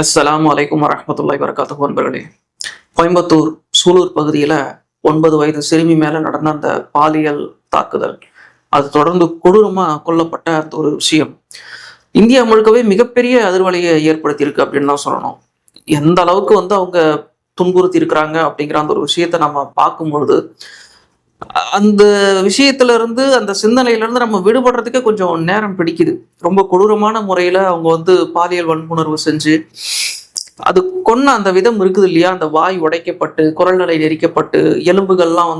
அஸ்ஸலாமு அலைக்கும் வரஹ்மத்துல்லாஹி வரகாத்துஹு நண்பர்களே. கோயம்புத்தூர் சூலூர் பகுதியில் 9 வயது சிறுமி மேலே நடந்த அந்த பாலியல் தாக்குதல், அது தொடர்ந்து கொடூரமாக கொல்லப்பட்ட அந்த ஒரு விஷயம் இந்தியா முழுக்கவே மிகப்பெரிய அதிர்வலையை ஏற்படுத்தியிருக்கு அப்படின்னு தான் சொல்லணும். எந்த அளவுக்கு அவங்க துன்புறுத்தி இருக்கிறாங்க அப்படிங்கிற அந்த ஒரு விஷயத்தை நம்ம பார்க்கும்பொழுது, அந்த விஷயத்துல இருந்து அந்த சிந்தனையில இருந்து நம்ம விடுபடுறதுக்கே கொஞ்சம் நேரம் பிடிக்குது. ரொம்ப கொடூரமான முறையில அவங்க பாலியல் வன்புணர்வு செஞ்சு அது கொன்ன அந்த விதம் இருக்குது இல்லையா, அந்த வாய் உடைக்கப்பட்டு குரல் நிலை நெரிக்கப்பட்டு எலும்புகள்லாம்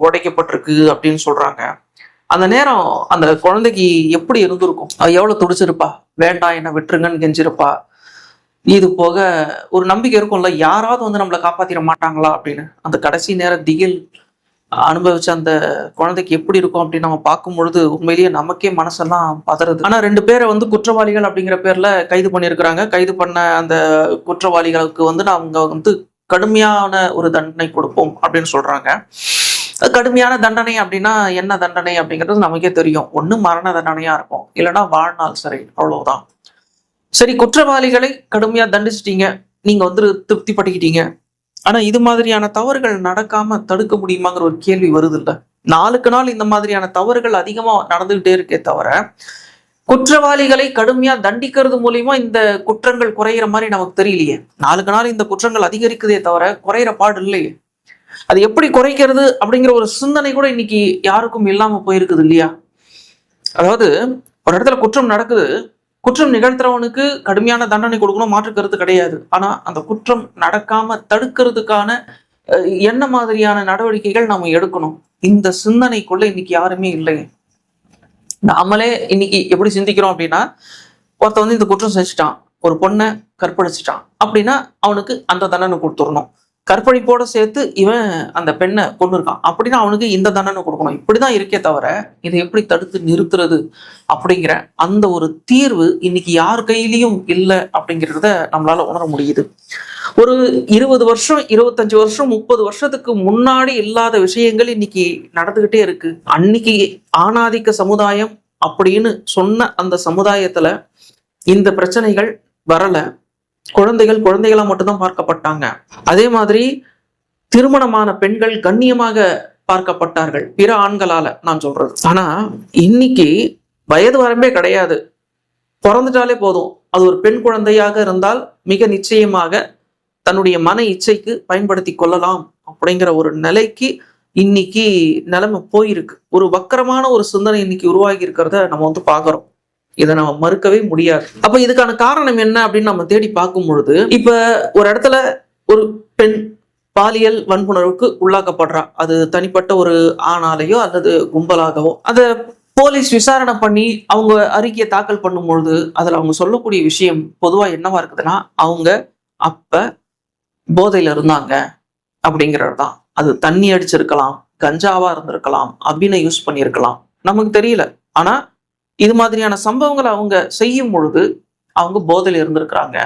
உடைக்கப்பட்டிருக்கு அப்படின்னு சொல்றாங்க. அந்த நேரம் அந்த குழந்தைக்கு எப்படி இருந்திருக்கும்? எவ்வளவு துடிச்சிருப்பா, வேண்டாம் என்ன விட்டுருங்கன்னு கெஞ்சிருப்பா. இது போக ஒரு நம்பிக்கை இருக்கும்ல, யாராவது நம்மளை காப்பாத்திட மாட்டாங்களா அப்படின்னு. அந்த கடைசி நேர திகில் அனுபவிச்ச அந்த குழந்தைக்கு எப்படி இருக்கும் அப்படின்னு நம்ம பார்க்கும் பொழுது உண்மையிலேயே நமக்கே மனசெல்லாம் பதறுது. ஆனா 2 பேரை குற்றவாளிகள் அப்படிங்கிற பேர்ல கைது பண்ணியிருக்கிறாங்க. கைது பண்ண அந்த குற்றவாளிகளுக்கு அவங்க கடுமையான ஒரு தண்டனை கொடுப்போம் அப்படின்னு சொல்றாங்க. கடுமையான தண்டனை அப்படின்னா என்ன தண்டனை அப்படிங்கிறது நமக்கே தெரியும். ஒண்ணு மரண தண்டனையா இருக்கும், இல்லைன்னா வாழ்நாள் சிறை, அவ்வளவுதான். சரி, குற்றவாளிகளை கடுமையா தண்டிச்சிட்டீங்க, நீங்க திருப்தி பட்டுக்கிட்டீங்க. ஆனா இது மாதிரியான தவறுகள் நடக்காம தடுக்க முடியுமாங்கிற ஒரு கேள்வி வருது இல்ல. நாளுக்கு நாள் இந்த மாதிரியான தவறுகள் அதிகமா நடந்துகிட்டே இருக்கே தவிர, குற்றவாளிகளை கடுமையா தண்டிக்கிறது மூலியமா இந்த குற்றங்கள் குறையிற மாதிரி நமக்கு தெரியலையே. நாளுக்கு நாள் இந்த குற்றங்கள் அதிகரிக்குதே தவிர குறையிற பாடு இல்லையே. அது எப்படி குறைக்கிறது அப்படிங்கிற ஒரு சிந்தனை கூட இன்னைக்கு யாருக்கும் இல்லாம போயிருக்குது இல்லையா. அதாவது ஒரு இடத்துல குற்றம் நடக்குது, குற்றம் நிகழ்த்துறவனுக்கு கடுமையான தண்டனை கொடுக்கணும், மாற்று கருத்து கிடையாது. ஆனா அந்த குற்றம் நடக்காம தடுக்கிறதுக்கான என்ன மாதிரியான நடவடிக்கைகள் நாம எடுக்கணும், இந்த சிந்தனைக்குள்ள இன்னைக்கு யாருமே இல்லை. நாமளே இன்னைக்கு எப்படி சிந்திக்கிறோம் அப்படின்னா, ஒருத்த இந்த குற்றம் செஞ்சுட்டான், ஒரு பொண்ணை கற்பழிச்சிட்டான் அப்படின்னா அவனுக்கு அந்த தண்டனை கொடுத்துடணும். கற்பழிப்போட சேர்த்து இவன் அந்த பெண்ணை கொண்டு இருக்கான் அப்படின்னா அவனுக்கு இந்த தண்டனை கொடுக்கணும். இப்படிதான் இருக்கே தவிர இதை எப்படி தடுத்து நிறுத்துறது அப்படிங்கிற அந்த ஒரு தீர்வு இன்னைக்கு யார் கையிலையும் இல்லை அப்படிங்கிறத நம்மளால உணர முடியுது. ஒரு 20 வருஷம் 25 வருஷம் 30 வருஷத்துக்கு முன்னாடி இல்லாத விஷயங்கள் இன்னைக்கு நடந்துகிட்டே இருக்கு. அன்னைக்கு ஆணாதிக்க சமுதாயம் அப்படின்னு சொன்ன அந்த சமுதாயத்துல இந்த பிரச்சனைகள் வரல. குழந்தைகள் குழந்தைகளா மட்டும்தான் பார்க்கப்பட்டாங்க. அதே மாதிரி திருமணமான பெண்கள் கண்ணியமாக பார்க்கப்பட்டார்கள் பிற ஆண்களால, நான் சொல்றது. ஆனா இன்னைக்கு வயது வரம்பே கிடையாது, பிறந்துட்டாலே போதும். அது ஒரு பெண் குழந்தையாக இருந்தால் மிக நிச்சயமாக தன்னுடைய மன இச்சைக்கு பயன்படுத்தி கொள்ளலாம் அப்படிங்கிற ஒரு நிலைக்கு இன்னைக்கு நிலைமை போயிருக்கு. ஒரு வக்கரமான ஒரு சிந்தனை இன்னைக்கு உருவாகி இருக்கிறத நம்ம பாக்குறோம். இதை நம்ம மறுக்கவே முடியாது. அப்ப இதுக்கான காரணம் என்ன அப்படின்னு நம்ம தேடி பார்க்கும் பொழுது, இப்ப ஒரு இடத்துல ஒரு பெண் பாலியல் வன்புணர்வுக்கு உள்ளாக்கப்படுறா. அது தனிப்பட்ட ஒரு ஆணாலேயோ அல்லது கும்பலாகவோ அத போலீஸ் விசாரணை பண்ணி அவங்க அறிக்கையை தாக்கல் பண்ணும் பொழுது அதுல அவங்க சொல்லக்கூடிய விஷயம் பொதுவா என்னவா இருக்குதுன்னா, அவங்க அப்ப போதையில இருந்தாங்க அப்படிங்கிறது தான். அது தண்ணி அடிச்சிருக்கலாம், கஞ்சாவா இருந்திருக்கலாம், அபினை யூஸ் பண்ணியிருக்கலாம், நமக்கு தெரியல. ஆனா இது மாதிரியான சம்பவங்களை அவங்க செய்யும் பொழுது அவங்க போதையில இருந்திருக்கிறாங்க.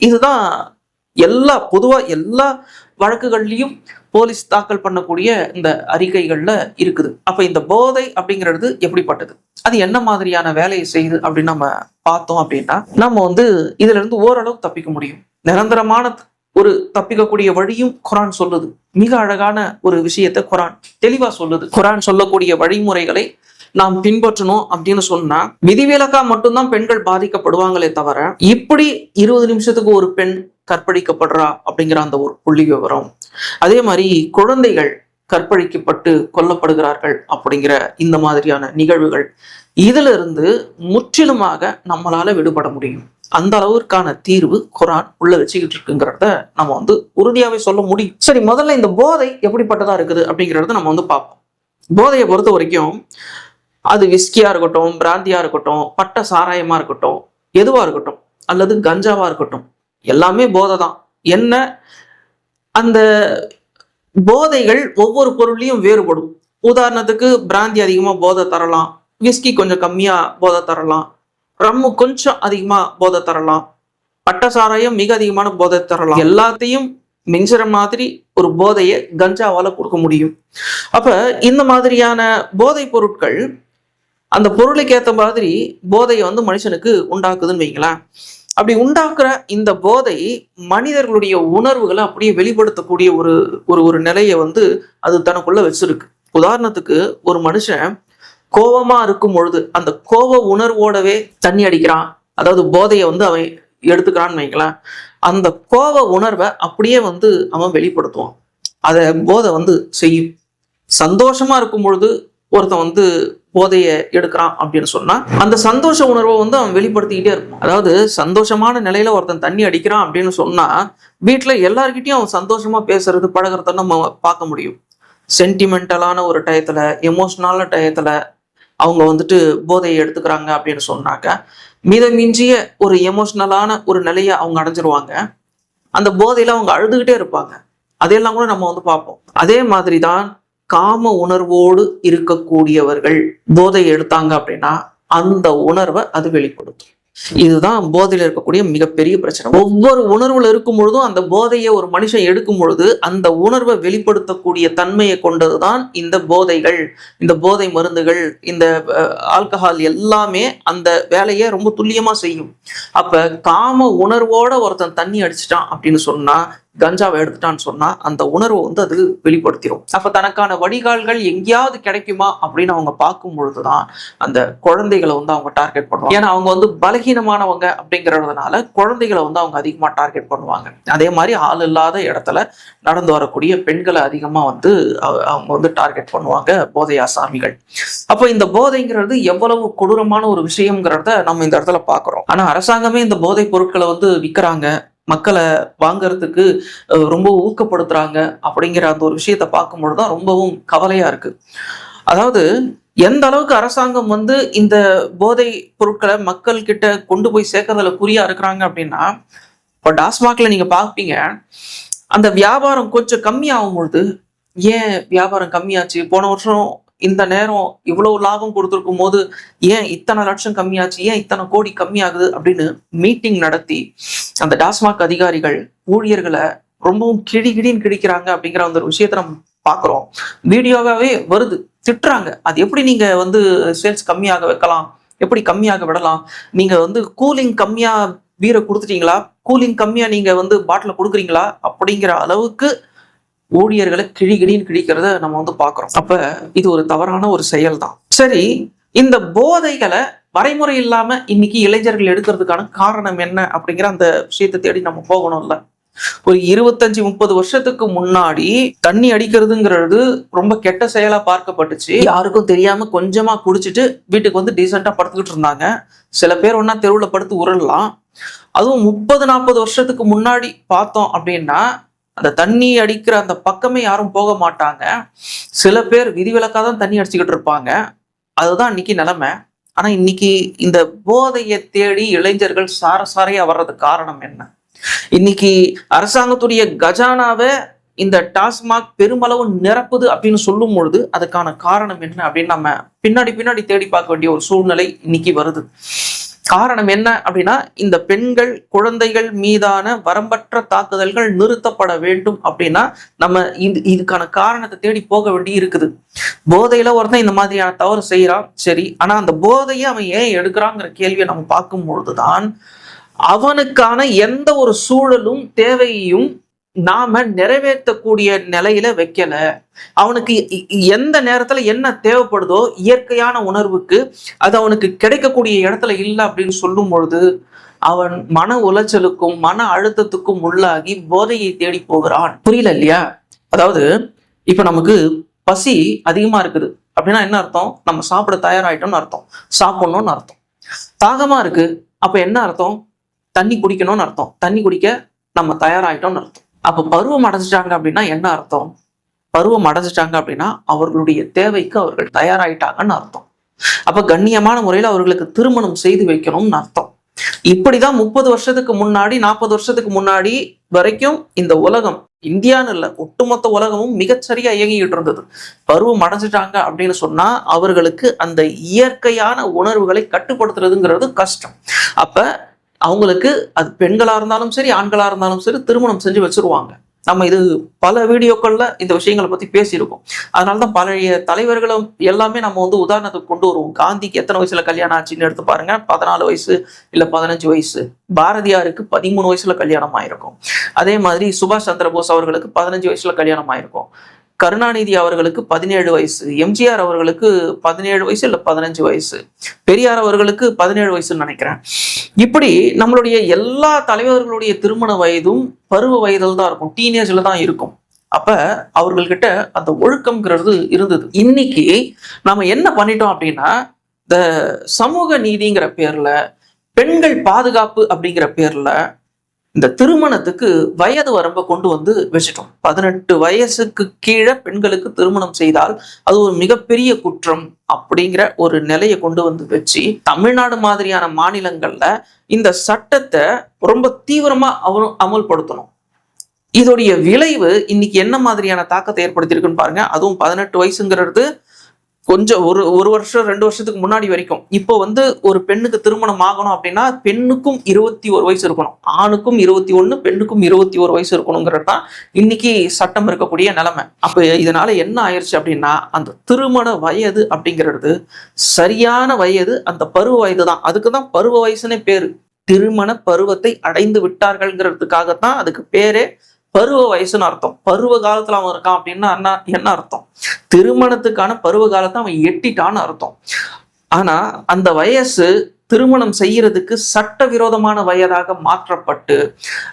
இதுதான் பொதுவா எல்லா வழக்குகள்லயும் போலீஸ் தாக்கல் பண்ணக்கூடிய இந்த அறிக்கைகள்ல இருக்குது. அப்ப இந்த போதை அப்படிங்கிறது எப்படிப்பட்டது, அது என்ன மாதிரியான வேலையை செய்யுது அப்படின்னு நம்ம பார்த்தோம் அப்படின்னா, நம்ம இதுல இருந்து ஓரளவு தப்பிக்க முடியும். நிரந்தரமான ஒரு தப்பிக்கக்கூடிய வழியும் குரான் சொல்லுது. மிக அழகான ஒரு விஷயத்தை குரான் தெளிவா சொல்லுது. குரான் சொல்லக்கூடிய வழிமுறைகளை நாம் பின்பற்றணும் அப்படின்னு சொன்னா விதிவிலக்கா மட்டும்தான் பெண்கள் பாதிக்கப்படுவாங்களே தவிர, இப்படி 20 நிமிஷத்துக்கு ஒரு பெண் கற்பழிக்கப்படுறா அப்படிங்கிற அந்த ஒரு புள்ளி விவரம், அதே மாதிரி குழந்தைகள் கற்பழிக்கப்பட்டு கொல்லப்படுகிறார்கள் அப்படிங்கிற இந்த மாதிரியான நிகழ்வுகள், இதுல இருந்து முற்றிலுமாக நம்மளால விடுபட முடியும். அந்த அளவிற்கான தீர்வு குரான் உள்ள வச்சுக்கிட்டு இருக்குங்கிறத நம்ம உறுதியாவே சொல்ல முடியும். சரி, முதல்ல இந்த போதை எப்படிப்பட்டதா இருக்குது அப்படிங்கிறத நம்ம பார்ப்போம். போதையை பொறுத்த வரைக்கும் அது விஸ்கியா இருக்கட்டும், பிராந்தியா இருக்கட்டும், பட்ட சாராயமா இருக்கட்டும், எதுவா இருக்கட்டும், அல்லது கஞ்சாவா இருக்கட்டும், எல்லாமே போதை தான். என்ன, அந்த போதைகள் ஒவ்வொரு பொருளையும் வேறுபடும். உதாரணத்துக்கு பிராந்தி அதிகமா போதை தரலாம், விஸ்கி கொஞ்சம் கம்மியா போதை தரலாம், ரம்மு கொஞ்சம் அதிகமா போதை தரலாம், பட்ட சாராயம் மிக அதிகமான போதை தரலாம். எல்லாத்தையும் மிஞ்சுற மாதிரி ஒரு போதையை கஞ்சாவால கொடுக்க முடியும். அப்ப இந்த மாதிரியான போதை பொருட்கள் அந்த பொருளுக்கு ஏற்ற மாதிரி போதையை மனுஷனுக்கு உண்டாக்குதுன்னு வைங்களேன். அப்படி உண்டாக்குற இந்த போதை மனிதர்களுடைய உணர்வுகளை அப்படியே வெளிப்படுத்தக்கூடிய ஒரு ஒரு ஒரு நிலையை அது தனக்குள்ள வச்சிருக்கு. உதாரணத்துக்கு ஒரு மனுஷன் கோபமா இருக்கும் பொழுது அந்த கோப உணர்வோடவே தண்ணி அடிக்கிறான், அதாவது போதையை அவன் எடுத்துக்கிறான்னு வைக்கலாம். அந்த கோப உணர்வை அப்படியே அவன் வெளிப்படுத்துவான். அதை போதை செய்யும். சந்தோஷமா இருக்கும் பொழுது ஒருத்தன் போதையை எடுக்கிறான் அப்படின்னு சொன்னா அந்த சந்தோஷ உணர்வை அவன் வெளிப்படுத்திக்கிட்டே இருப்பான். அதாவது சந்தோஷமான நிலையில ஒருத்தன் தண்ணி அடிக்கிறான் அப்படின்னு சொன்னா வீட்டுல எல்லார்கிட்டயும் அவன் சந்தோஷமா பேசுறது பழகிறத நம்ம பார்க்க முடியும். சென்டிமெண்டலான ஒரு டயத்துல, எமோஷனலான டயத்துல அவங்க போதையை எடுத்துக்கிறாங்க அப்படின்னு சொன்னாக்க மிதமிஞ்சிய ஒரு எமோஷனலான ஒரு நிலையை அவங்க அடைஞ்சிருவாங்க. அந்த போதையில அவங்க அழுதுகிட்டே இருப்பாங்க. அதையெல்லாம் கூட நம்ம பார்ப்போம். அதே மாதிரிதான் காம உணர்வோடு இருக்கக்கூடியவர்கள் போதை எடுத்தாங்க அப்படின்னா அந்த உணர்வை அது வெளிப்படுத்தும். இதுதான் போதையில இருக்கக்கூடிய மிகப்பெரிய பிரச்சனை. ஒவ்வொரு உணர்வுல இருக்கும் பொழுதும் அந்த போதையை ஒரு மனுஷன் எடுக்கும் பொழுது அந்த உணர்வை வெளிப்படுத்தக்கூடிய தன்மையை கொண்டதுதான் இந்த போதைகள், இந்த போதை மருந்துகள், இந்த ஆல்கஹால் எல்லாமே அந்த வேலையை ரொம்ப துல்லியமா செய்யும். அப்ப காம உணர்வோட ஒருத்தன் தண்ணி அடிச்சிட்டான் அப்படின்னு சொன்னா, கஞ்சாவை எடுத்துட்டான்னு சொன்னா அந்த உணர்வை அது வெளிப்படுத்திடும். அப்ப தனக்கான வடிகால்கள் எங்கேயாவது கிடைக்குமா அப்படின்னு அவங்க பார்க்கும் பொழுதுதான் அந்த குழந்தைகளை அவங்க டார்கெட் பண்ணுவாங்க. ஏன்னா அவங்க பலகீனமானவங்க அப்படிங்கிறதுனால குழந்தைகளை அவங்க அதிகமா டார்கெட் பண்ணுவாங்க. அதே மாதிரி ஆள் இல்லாத இடத்துல நடந்து வரக்கூடிய பெண்களை அதிகமா அவங்க டார்கெட் பண்ணுவாங்க போதை ஆசாமிகள். அப்போ இந்த போதைங்கிறது எவ்வளவு கொடூரமான ஒரு விஷயம்ங்கிறத நம்ம இந்த இடத்துல பாக்குறோம். ஆனா அரசாங்கமே இந்த போதை பொருட்களை விற்கிறாங்க, மக்களை வாங்கறதுக்கு ரொம்ப ஊக்கப்படுத்துறாங்க அப்படிங்கிற அந்த ஒரு விஷயத்தை பார்க்கும்பொழுதுதான் ரொம்பவும் கவலையா இருக்கு. அதாவது எந்த அளவுக்கு அரசாங்கம் இந்த போதை பொருட்களை மக்கள் கிட்ட கொண்டு போய் சேர்க்கறதுல குறியா இருக்கிறாங்க அப்படின்னா, இப்போ டாஸ்மாக்ல நீங்க பார்ப்பீங்க, அந்த வியாபாரம் கொஞ்சம் கம்மியாகும் பொழுது, ஏன் வியாபாரம் கம்மியாச்சு, போன வருஷம் இந்த நேரம் இவ்வளவு லாபம் கொடுத்துருக்கும் போது ஏன் இத்தனை லட்சம் கம்மியாச்சு, ஏன் இத்தனை கோடி கம்மியாகுது அப்படின்னு மீட்டிங் நடத்தி அந்த டாஸ்மாக் அதிகாரிகள் ஊழியர்களை ரொம்பவும் கிடின்னு கிடிக்கிறாங்க அப்படிங்கிற அந்த ஒரு விஷயத்த நம்ம பாக்குறோம். வீடியோவாவே வருது, திட்டுறாங்க. அது எப்படி நீங்க சேல்ஸ் கம்மியாக வைக்கலாம், எப்படி கம்மியாக விடலாம், நீங்க கூலிங் கம்மியா பீரை கொடுத்துட்டீங்களா, கூலிங் கம்மியா நீங்க பாட்டில கொடுக்குறீங்களா அப்படிங்கிற அளவுக்கு ஊழியர்களை கிடின்னு கிழிக்கிறத நம்ம பாக்குறோம். அப்ப இது ஒரு தவறான ஒரு செயல் தான். சரி, இந்த போதைகளை வரைமுறை இல்லாம இன்னைக்கு இளைஞர்கள் எடுக்கிறதுக்கான காரணம் என்ன அப்படிங்கிற அந்த விஷயத்தை தேடி நம்ம போகணும்ல. ஒரு 25-30 வருஷத்துக்கு முன்னாடி தண்ணி அடிக்கிறதுங்கிறது ரொம்ப கெட்ட செயலா பார்க்கப்பட்டுச்சு. யாருக்கும் தெரியாம கொஞ்சமா குடிச்சிட்டு வீட்டுக்கு டீசெண்டா படுத்துக்கிட்டு இருந்தாங்க. சில பேர் ஒன்னா தெருவுல படுத்து உருளலாம். அதுவும் 30-40 வருஷத்துக்கு முன்னாடி பார்த்தோம் அப்படின்னா அந்த தண்ணி அடிக்கிற அந்த பக்கமே யாரும் போக மாட்டாங்க. சில பேர் விதிவிலக்காக தான் தண்ணி அடிச்சுக்கிட்டு இருப்பாங்க. அதுதான் இன்னைக்கு நிலைமை. ஆனா இன்னைக்கு இந்த போதையை தேடி இளைஞர்கள் சாரையா வர்றதுக்கு காரணம் என்ன? இன்னைக்கு அரசாங்கத்துடைய கஜானாவை இந்த டாஸ்மாக் பெருமளவு நிரப்புது அப்படின்னு சொல்லும் பொழுது அதுக்கான காரணம் என்ன அப்படின்னு நம்ம பின்னாடி தேடி பார்க்க வேண்டிய ஒரு சூழ்நிலை இன்னைக்கு வருது. காரணம் என்ன அப்படின்னா, இந்த பெண்கள் குழந்தைகள் மீதான வரம்பற்ற தாக்குதல்கள் நிறுத்தப்பட வேண்டும் அப்படின்னா நம்ம இதுக்கான காரணத்தை தேடி போக வேண்டி இருக்குது. போதையில ஒருத்தன் இந்த மாதிரியான தவறு செய்யறான், சரி, ஆனா அந்த போதையை அவன் ஏன் எடுக்கிறாங்கிற கேள்வியை நம்ம பார்க்கும் பொழுதுதான் அவனுக்கான எந்த ஒரு சூழலும் தேவையையும் நாம நிறைவேற்றக்கூடிய நிலையில வைக்கல. அவனுக்கு எந்த நேரத்துல என்ன தேவைப்படுதோ இயற்கையான உணர்வுக்கு அது அவனுக்கு கிடைக்கக்கூடிய இடத்துல இல்லை அப்படின்னு சொல்லும் பொழுது அவன் மன உளைச்சலுக்கும் மன அழுத்தத்துக்கும் உள்ளாகி போதையை தேடி போகிறான். புரியல இல்லையா? அதாவது இப்ப நமக்கு பசி அதிகமா இருக்குது அப்படின்னா என்ன அர்த்தம்? நம்ம சாப்பிட தயாராயிட்டோம்னு அர்த்தம், சாப்பிடணும்னு அர்த்தம். தாகமா இருக்கு அப்ப என்ன அர்த்தம்? தண்ணி குடிக்கணும்னு அர்த்தம், தண்ணி குடிக்க நம்ம தயாராயிட்டோம்னு அர்த்தம். அப்ப பருவம் அடைஞ்சிட்டாங்க அப்படின்னா என்ன அர்த்தம்? பருவம் அடைஞ்சிட்டாங்க அப்படின்னா அவர்களுடைய தேவைக்கு அவர்கள் தயாராயிட்டாங்கன்னு அர்த்தம். அப்ப கண்ணியமான முறையில அவர்களுக்கு திருமணம் செய்து வைக்கணும்னு அர்த்தம். இப்படிதான் 30 வருஷத்துக்கு முன்னாடி 40 வருஷத்துக்கு முன்னாடி வரைக்கும் இந்த உலகம், இந்தியான்னு இல்ல ஒட்டுமொத்த உலகமும் மிகச்சரியா இயங்கிக்கிட்டு இருந்தது. பருவம் அடைஞ்சிட்டாங்க அப்படின்னு சொன்னா அவர்களுக்கு அந்த இயற்கையான உணர்வுகளை கட்டுப்படுத்துறதுங்கிறது கஷ்டம். அப்ப அவங்களுக்கு அது பெண்களா இருந்தாலும் சரி ஆண்களா இருந்தாலும் சரி திருமணம் செஞ்சு வச்சிருவாங்க. நம்ம இது பல வீடியோக்கள்ல இந்த விஷயங்களை பத்தி பேசியிருக்கோம். அதனாலதான் பழைய தலைவர்களும் எல்லாமே நம்ம வந்து உதாரணத்துக்கு கொண்டு வருவோம். காந்திக்கு எத்தனை வயசுல கல்யாணம் ஆச்சுன்னு எடுத்து பாருங்க, 14 வயசு இல்ல 15 வயசு. பாரதியாருக்கு 13 வயசுல கல்யாணம் ஆயிருக்கும். அதே மாதிரி சுபாஷ் சந்திர போஸ் அவர்களுக்கு 15 வயசுல கல்யாணம் ஆயிருக்கும். கருணாநிதி அவர்களுக்கு 17 வயசு, எம்ஜிஆர் அவர்களுக்கு 17 வயசு இல்ல 15 வயசு, பெரியார் அவர்களுக்கு 17 வயசுன்னு நினைக்கிறேன். இப்படி நம்மளுடைய எல்லா தலைவர்களுடைய திருமண வயதும் பருவ வயதில் தான் இருக்கும், டீனேஜ்ல தான் இருக்கும். அப்ப அவர்கள்கிட்ட அந்த ஒழுக்கம்ங்கிறது இருந்தது. இன்னைக்கு நாம என்ன பண்ணிட்டோம் அப்படின்னா, இந்த சமூக நீதிங்கிற பேர்ல, பெண்கள் பாதுகாப்பு அப்படிங்கிற பேர்ல இந்த திருமணத்துக்கு வயது வரம்பை கொண்டு வந்து வச்சுட்டோம். 18 வயசுக்கு கீழே பெண்களுக்கு திருமணம் செய்தால் அது ஒரு மிகப்பெரிய குற்றம் அப்படிங்கிற ஒரு நிலையை கொண்டு வந்து வச்சு, தமிழ்நாடு மாதிரியான மாநிலங்கள்ல இந்த சட்டத்தை ரொம்ப தீவிரமா அமல்படுத்தணும். இதோடைய விளைவு இன்னைக்கு என்ன மாதிரியான தாக்கத்தை ஏற்படுத்தியிருக்குன்னு பாருங்க. அதுவும் 18 வயசுங்கிறது கொஞ்சம் ஒரு வருஷம் 2 வருஷத்துக்கு முன்னாடி வரைக்கும். இப்போ வந்து ஒரு பெண்ணுக்கு திருமணம் ஆகணும் அப்படின்னா பெண்ணுக்கும் 21 வயசு இருக்கணும், ஆணுக்கும் 21, பெண்ணுக்கும் 21 வயசு இருக்கணுங்கிறது தான் இன்னைக்கு சட்டம் இருக்கக்கூடிய நிலைமை. அப்ப இதனால என்ன ஆயிடுச்சு அப்படின்னா, அந்த திருமண வயது அப்படிங்கிறது சரியான வயது அந்த பருவ வயது தான். அதுக்குதான் பருவ வயசுன்னே பேரு. திருமண பருவத்தை அடைந்து விட்டார்கள்ங்கிறதுக்காகத்தான் அதுக்கு பேரே பருவ வயசுன்னு அர்த்தம். பருவ காலத்துல அவன் இருக்கான் அப்படின்னா என்ன அர்த்தம்? திருமணத்துக்கான பருவ காலத்தை அவன் எட்டிட்டான்னு அர்த்தம். ஆனா அந்த வயசு திருமணம் செய்யறதுக்கு சட்டவிரோதமான வயதாக மாற்றப்பட்டு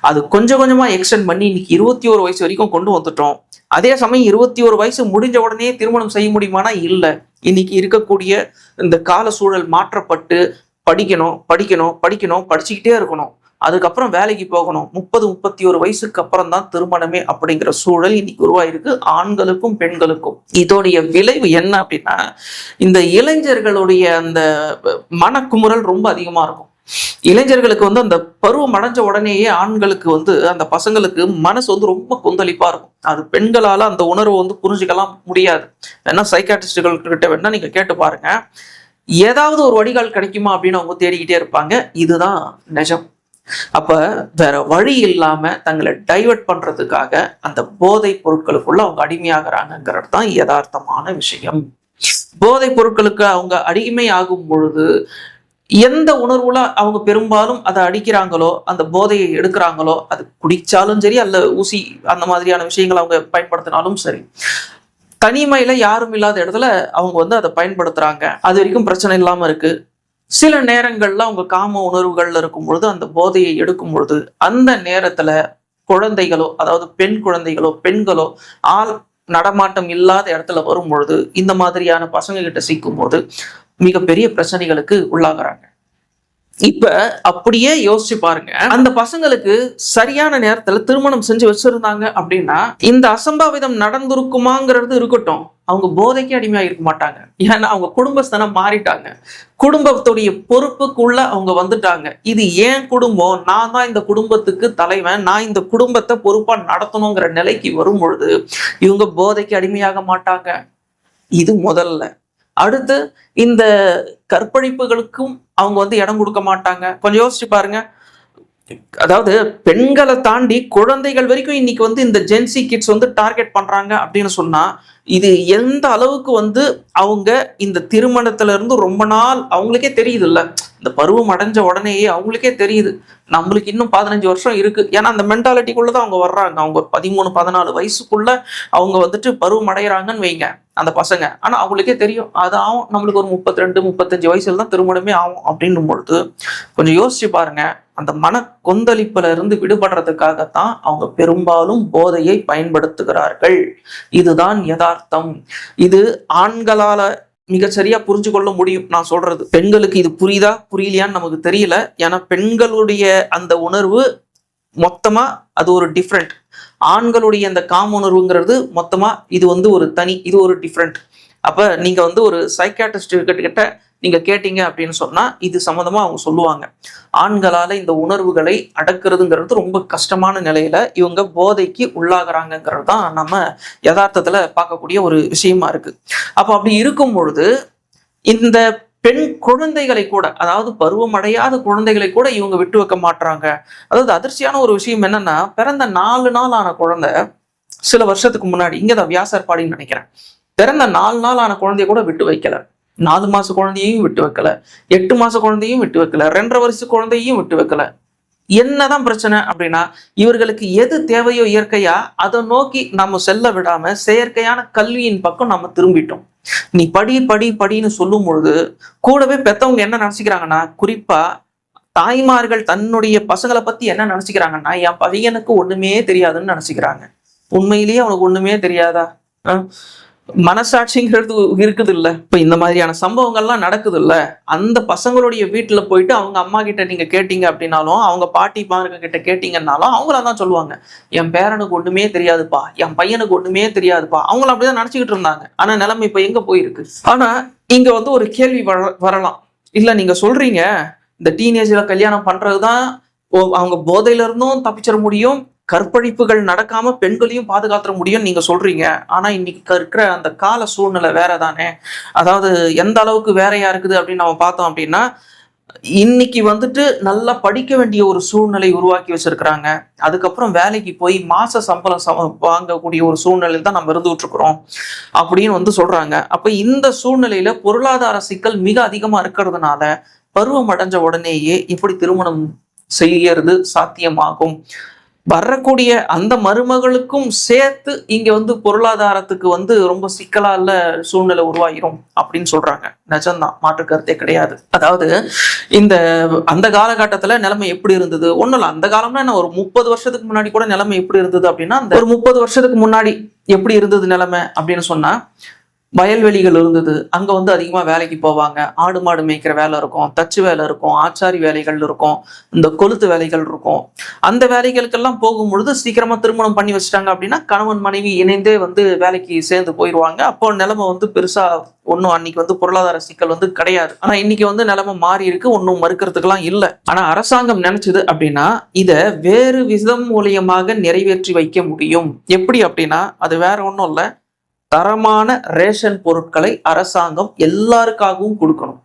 அது கொஞ்சம் கொஞ்சமா எக்ஸ்டெண்ட் பண்ணி இன்னைக்கு 21 வயசு வரைக்கும் கொண்டு வந்துட்டோம். அதே சமயம் 21 வயசு முடிஞ்ச உடனே திருமணம் செய்ய முடியுமானா இல்ல. இன்னைக்கு இருக்கக்கூடிய இந்த கால சூழல் மாற்றப்பட்டு படிக்கணும் படிக்கணும் படிக்கணும், படிச்சுக்கிட்டே இருக்கணும், அதுக்கப்புறம் வேலைக்கு போகணும், 30-31 வயசுக்கு அப்புறம் தான் திருமணமே அப்படிங்கிற சூழல் இன்னைக்கு உருவாயிருக்கு ஆண்களுக்கும் பெண்களுக்கும். இதோடைய விளைவு என்ன அப்படின்னா, இந்த இளைஞர்களுடைய அந்த மனக்குமுறல் ரொம்ப அதிகமா இருக்கும். இளைஞர்களுக்கு வந்து அந்த பருவம் அடைஞ்ச உடனேயே ஆண்களுக்கு வந்து அந்த பசங்களுக்கு மனசு வந்து ரொம்ப கொந்தளிப்பா இருக்கும். அது பெண்களால அந்த உணர்வை வந்து புரிஞ்சுக்கலாம் முடியாது. வேணா சைக்காட்ரிஸ்டுகள் கிட்ட வேணா நீங்க கேட்டு பாருங்க, ஏதாவது ஒரு வடிகால் கிடைக்குமா அப்படின்னு அவங்க தேடிக்கிட்டே இருப்பாங்க. இதுதான் நிஜம். அப்ப வேற வழி இல்லாம தங்களை டைவர்ட் பண்றதுக்காக அந்த போதை பொருட்களுக்குள்ள அவங்க அடிமையாகிறாங்கிறது தான் யதார்த்தமான விஷயம். போதை பொருட்களுக்கு அவங்க அடிமை ஆகும் பொழுது எந்த உணர்வுல அவங்க பெரும்பாலும் அதை அடிக்கிறாங்களோ, அந்த போதையை எடுக்கிறாங்களோ, அது குடிச்சாலும் சரி அல்ல ஊசி அந்த மாதிரியான விஷயங்களை அவங்க பயன்படுத்தினாலும் சரி, தனிமையில யாரும் இல்லாத இடத்துல அவங்க வந்து அதை பயன்படுத்துறாங்க. அது வரைக்கும் பிரச்சனை இல்லாம இருக்கு. சில நேரங்கள்ல அவங்க காம உணர்வுகள்ல இருக்கும் பொழுது அந்த போதையை எடுக்கும் பொழுது அந்த நேரத்துல குழந்தைகளோ, அதாவது பெண் குழந்தைகளோ பெண்களோ ஆள் நடமாட்டம் இல்லாத இடத்துல வரும் பொழுது இந்த மாதிரியான பசங்க கிட்ட சிக்கும் போது மிகப்பெரிய பிரச்சனைகளுக்கு உள்ளாகிறாங்க. இப்ப அப்படியே யோசிச்சு பாருங்க, அந்த பசங்களுக்கு சரியான நேரத்துல திருமணம் செஞ்சு வச்சிருந்தாங்க அப்படின்னா இந்த அசம்பாவிதம் நடந்திருக்குமாங்கிறது இருக்கட்டும், அவங்க போதைக்கு அடிமையா இருக்க மாட்டாங்க. ஏன்னா அவங்க குடும்பஸ்தனம் மாறிட்டாங்க, குடும்பத்துடைய பொறுப்புக்குள்ள அவங்க வந்துட்டாங்க. இது ஏன் குடும்பம், நான் தான் இந்த குடும்பத்துக்கு தலைவன், நான் இந்த குடும்பத்தை பொறுப்பா நடத்தணுங்கிற நிலைக்கு வரும் பொழுது இவங்க போதைக்கு அடிமையாக மாட்டாங்க. இது முதல்ல. அடுத்து இந்த கற்பழிப்புகளுக்கும் அவங்க வந்து இடம் கொடுக்க மாட்டாங்க. கொஞ்சம் யோசிச்சு பாருங்க. அதாவது பெண்களை தாண்டி குழந்தைகள் வரைக்கும் இன்னைக்கு வந்து இந்த ஜென்சி கிட்ஸ் வந்து டார்கெட் பண்றாங்க அப்படின்னு சொன்னா இது எந்த அளவுக்கு வந்து அவங்க இந்த திருமணத்துல இருந்து ரொம்ப நாள் அவங்களுக்கே தெரியுது இல்ல, இந்த பருவம் அடைஞ்ச உடனேயே அவங்களுக்கே தெரியுது நம்மளுக்கு இன்னும் 15 வருஷம் இருக்கு. ஏன்னா அந்த மென்டாலிட்டிக்குள்ளதான் அவங்க வர்றாங்க. அவங்க 13-14 வயசுக்குள்ள அவங்க வந்துட்டு பருவம் அடைகிறாங்கன்னு வைங்க அந்த பசங்க. ஆனா அவங்களுக்கே தெரியும் அது ஆகும், நம்மளுக்கு ஒரு 32-35 வயசுல தான் திருமணமே ஆகும் அப்படின்னும் பொழுது கொஞ்சம் யோசிச்சு பாருங்க. அந்த மன கொந்தளிப்புல இருந்து விடுபடுறதுக்காகத்தான் அவங்க பெரும்பாலும் போதையை பயன்படுத்துகிறார்கள். இதுதான் யதார்த்தம். இது ஆண்களால மிக சரியா புரிஞ்சு கொள்ள முடியும். நான் சொல்றது பெண்களுக்கு இது புரியுதா புரியலையான்னு நமக்கு தெரியல. ஏன்னா பெண்களுடைய அந்த உணர்வு மொத்தமா அது ஒரு டிஃப்ரெண்ட், ஆண்களுடைய அந்த காம உணர்வுங்கிறது மொத்தமா இது வந்து ஒரு தனி, இது ஒரு டிஃப்ரெண்ட். அப்ப நீங்க வந்து ஒரு சைக்காட்ரிஸ்ட் கிட்ட நீங்க கேட்டீங்க அப்படின்னு சொன்னா இது சம்மந்தமா அவங்க சொல்லுவாங்க, ஆண்களால இந்த உணர்வுகளை அடக்குறதுங்கிறது ரொம்ப கஷ்டமான நிலையில இவங்க போதைக்கு உள்ளாகிறாங்கிறது தான் நம்ம யதார்த்தத்துல பார்க்கக்கூடிய ஒரு விஷயமா இருக்கு. அப்ப அப்படி இருக்கும் பொழுது இந்த பெண் குழந்தைகளை கூட, அதாவது பருவம் அடையாத குழந்தைகளை கூட இவங்க விட்டு வைக்க மாட்டாங்க. அதாவது அதிர்ச்சியான ஒரு விஷயம் என்னன்னா, பிறந்த 4 நாள் ஆன குழந்தை சில வருஷத்துக்கு முன்னாடி, இங்கதான் வியாசர்பாடின்னு நினைக்கிறேன், பிறந்த 4 நாள் ஆன குழந்தைய கூட விட்டு வைக்கல. 4 மாச குழந்தையையும் விட்டு வைக்கல, 8 மாச குழந்தையும் விட்டு வைக்கல, 2.5 வருஷ குழந்தையும் விட்டு வைக்கல. என்னதான் பிரச்சனை அப்படின்னா, இவர்களுக்கு எது தேவையோ இயற்கையா அதை நோக்கி நம்ம செல்ல விடாம செயற்கையான கல்வியின் பக்கம் நம்ம திரும்பிட்டோம். நீ படி படி படின்னு சொல்லும் பொழுது கூடவே பெத்தவங்க என்ன நினைச்சுக்கிறாங்கன்னா, குறிப்பா தாய்மார்கள் தன்னுடைய பசங்களை பத்தி என்ன நினைச்சுக்கிறாங்கன்னா, என் பையனுக்கு ஒண்ணுமே தெரியாதுன்னு நினைச்சுக்கிறாங்க. உண்மையிலேயே அவனுக்கு ஒண்ணுமே தெரியாதா? மனசாட்சிங்கிறது இருக்குது இல்ல. இப்ப இந்த மாதிரியான சம்பவங்கள்லாம் நடக்குது இல்ல. அந்த பசங்களுடைய வீட்டுல போயிட்டு அவங்க அம்மா கிட்ட நீங்க கேட்டீங்க அப்படின்னாலும், அவங்க பாட்டி பாருங்க கிட்ட கேட்டீங்கன்னாலும் அவங்களதான் சொல்லுவாங்க, என் பேரனுக்கு ஒண்ணுமே தெரியாதுப்பா, என் பையனுக்கு ஒண்ணுமே தெரியாதுப்பா. அவங்கள அப்படிதான் நினைச்சுக்கிட்டு இருந்தாங்க. ஆனா நிலைமை இப்ப எங்க போயிருக்கு? ஆனா இங்க வந்து ஒரு கேள்வி வரலாம். இல்ல, நீங்க சொல்றீங்க இந்த டீனேஜ்ல கல்யாணம் பண்றதுதான் அவங்க போதையில இருந்தும் தப்பிச்சிட முடியும், கற்பழிப்புகள் நடக்காம பெண்களையும் பாதுகாத்துற முடியும் நீங்க சொல்றீங்க. ஆனா இன்னைக்கு இருக்கிற அந்த கால சூழ்நிலை வேற தானே. அதாவது எந்த அளவுக்கு வேறையா இருக்குது அப்படின்னு நம்ம பார்த்தோம் அப்படின்னா, இன்னைக்கு வந்துட்டு நல்லா படிக்க வேண்டிய ஒரு சூழ்நிலை உருவாக்கி வச்சிருக்கிறாங்க. அதுக்கப்புறம் வேலைக்கு போய் மாச சம்பளம் வாங்கக்கூடிய ஒரு சூழ்நிலையில் தான் நம்ம இருந்துகிட்டு இருக்கிறோம் அப்படின்னு வந்து சொல்றாங்க. அப்ப இந்த சூழ்நிலையில பொருளாதார சிக்கல் மிக அதிகமா இருக்கிறதுனால பருவம் அடைஞ்ச உடனேயே இப்படி திருமணம் செய்யறது சாத்தியமாகும். வரக்கூடிய அந்த மருமகளுக்கும் சேர்த்து இங்க வந்து பொருளாதாரத்துக்கு வந்து ரொம்ப சிக்கலால சூழ்நிலை உருவாகிரும் அப்படின்னு சொல்றாங்க. நிஜம்தான், மாற்று கருத்தே கிடையாது. அதாவது இந்த அந்த காலகட்டத்துல நிலைமை எப்படி இருந்தது? ஒண்ணும் இல்ல, அந்த காலம்னா என்ன, ஒரு 30 வருஷத்துக்கு முன்னாடி கூட நிலைமை எப்படி இருந்தது அப்படின்னா, ஒரு 30 வருஷத்துக்கு முன்னாடி எப்படி இருந்தது நிலைமை அப்படின்னு சொன்னா, வயல்வெளிகள் இருந்தது. அங்க வந்து அதிகமா வேலைக்கு போவாங்க. ஆடு மாடு மேய்க்கிற வேலை இருக்கும், தச்சு வேலை இருக்கும், ஆச்சாரி வேலைகள் இருக்கும், இந்த கொளுத்து வேலைகள் இருக்கும். அந்த வேலைகளுக்கெல்லாம் போகும்பொழுது சீக்கிரமா திருமணம் பண்ணி வச்சுட்டாங்க அப்படின்னா கணவன் மனைவி இணைந்தே வந்து வேலைக்கு சேர்ந்து போயிடுவாங்க. அப்போ நிலைமை வந்து பெருசா ஒன்னும் அன்னைக்கு வந்து பொருளாதார சிக்கல் வந்து கிடையாது. ஆனா இன்னைக்கு வந்து நிலைமை மாறி இருக்கு, ஒன்னும் மறுக்கிறதுக்கெல்லாம் இல்லை. ஆனா அரசாங்கம் நினைச்சது அப்படின்னா இத வேறு விதம் மூலியமாக நிறைவேற்றி வைக்க முடியும். எப்படி அப்படின்னா, அது வேற ஒன்றும் இல்லை, தரமான ரேஷன் பொருட்களை அரசாங்கம் எல்லாருக்காகவும் கொடுக்கணும்.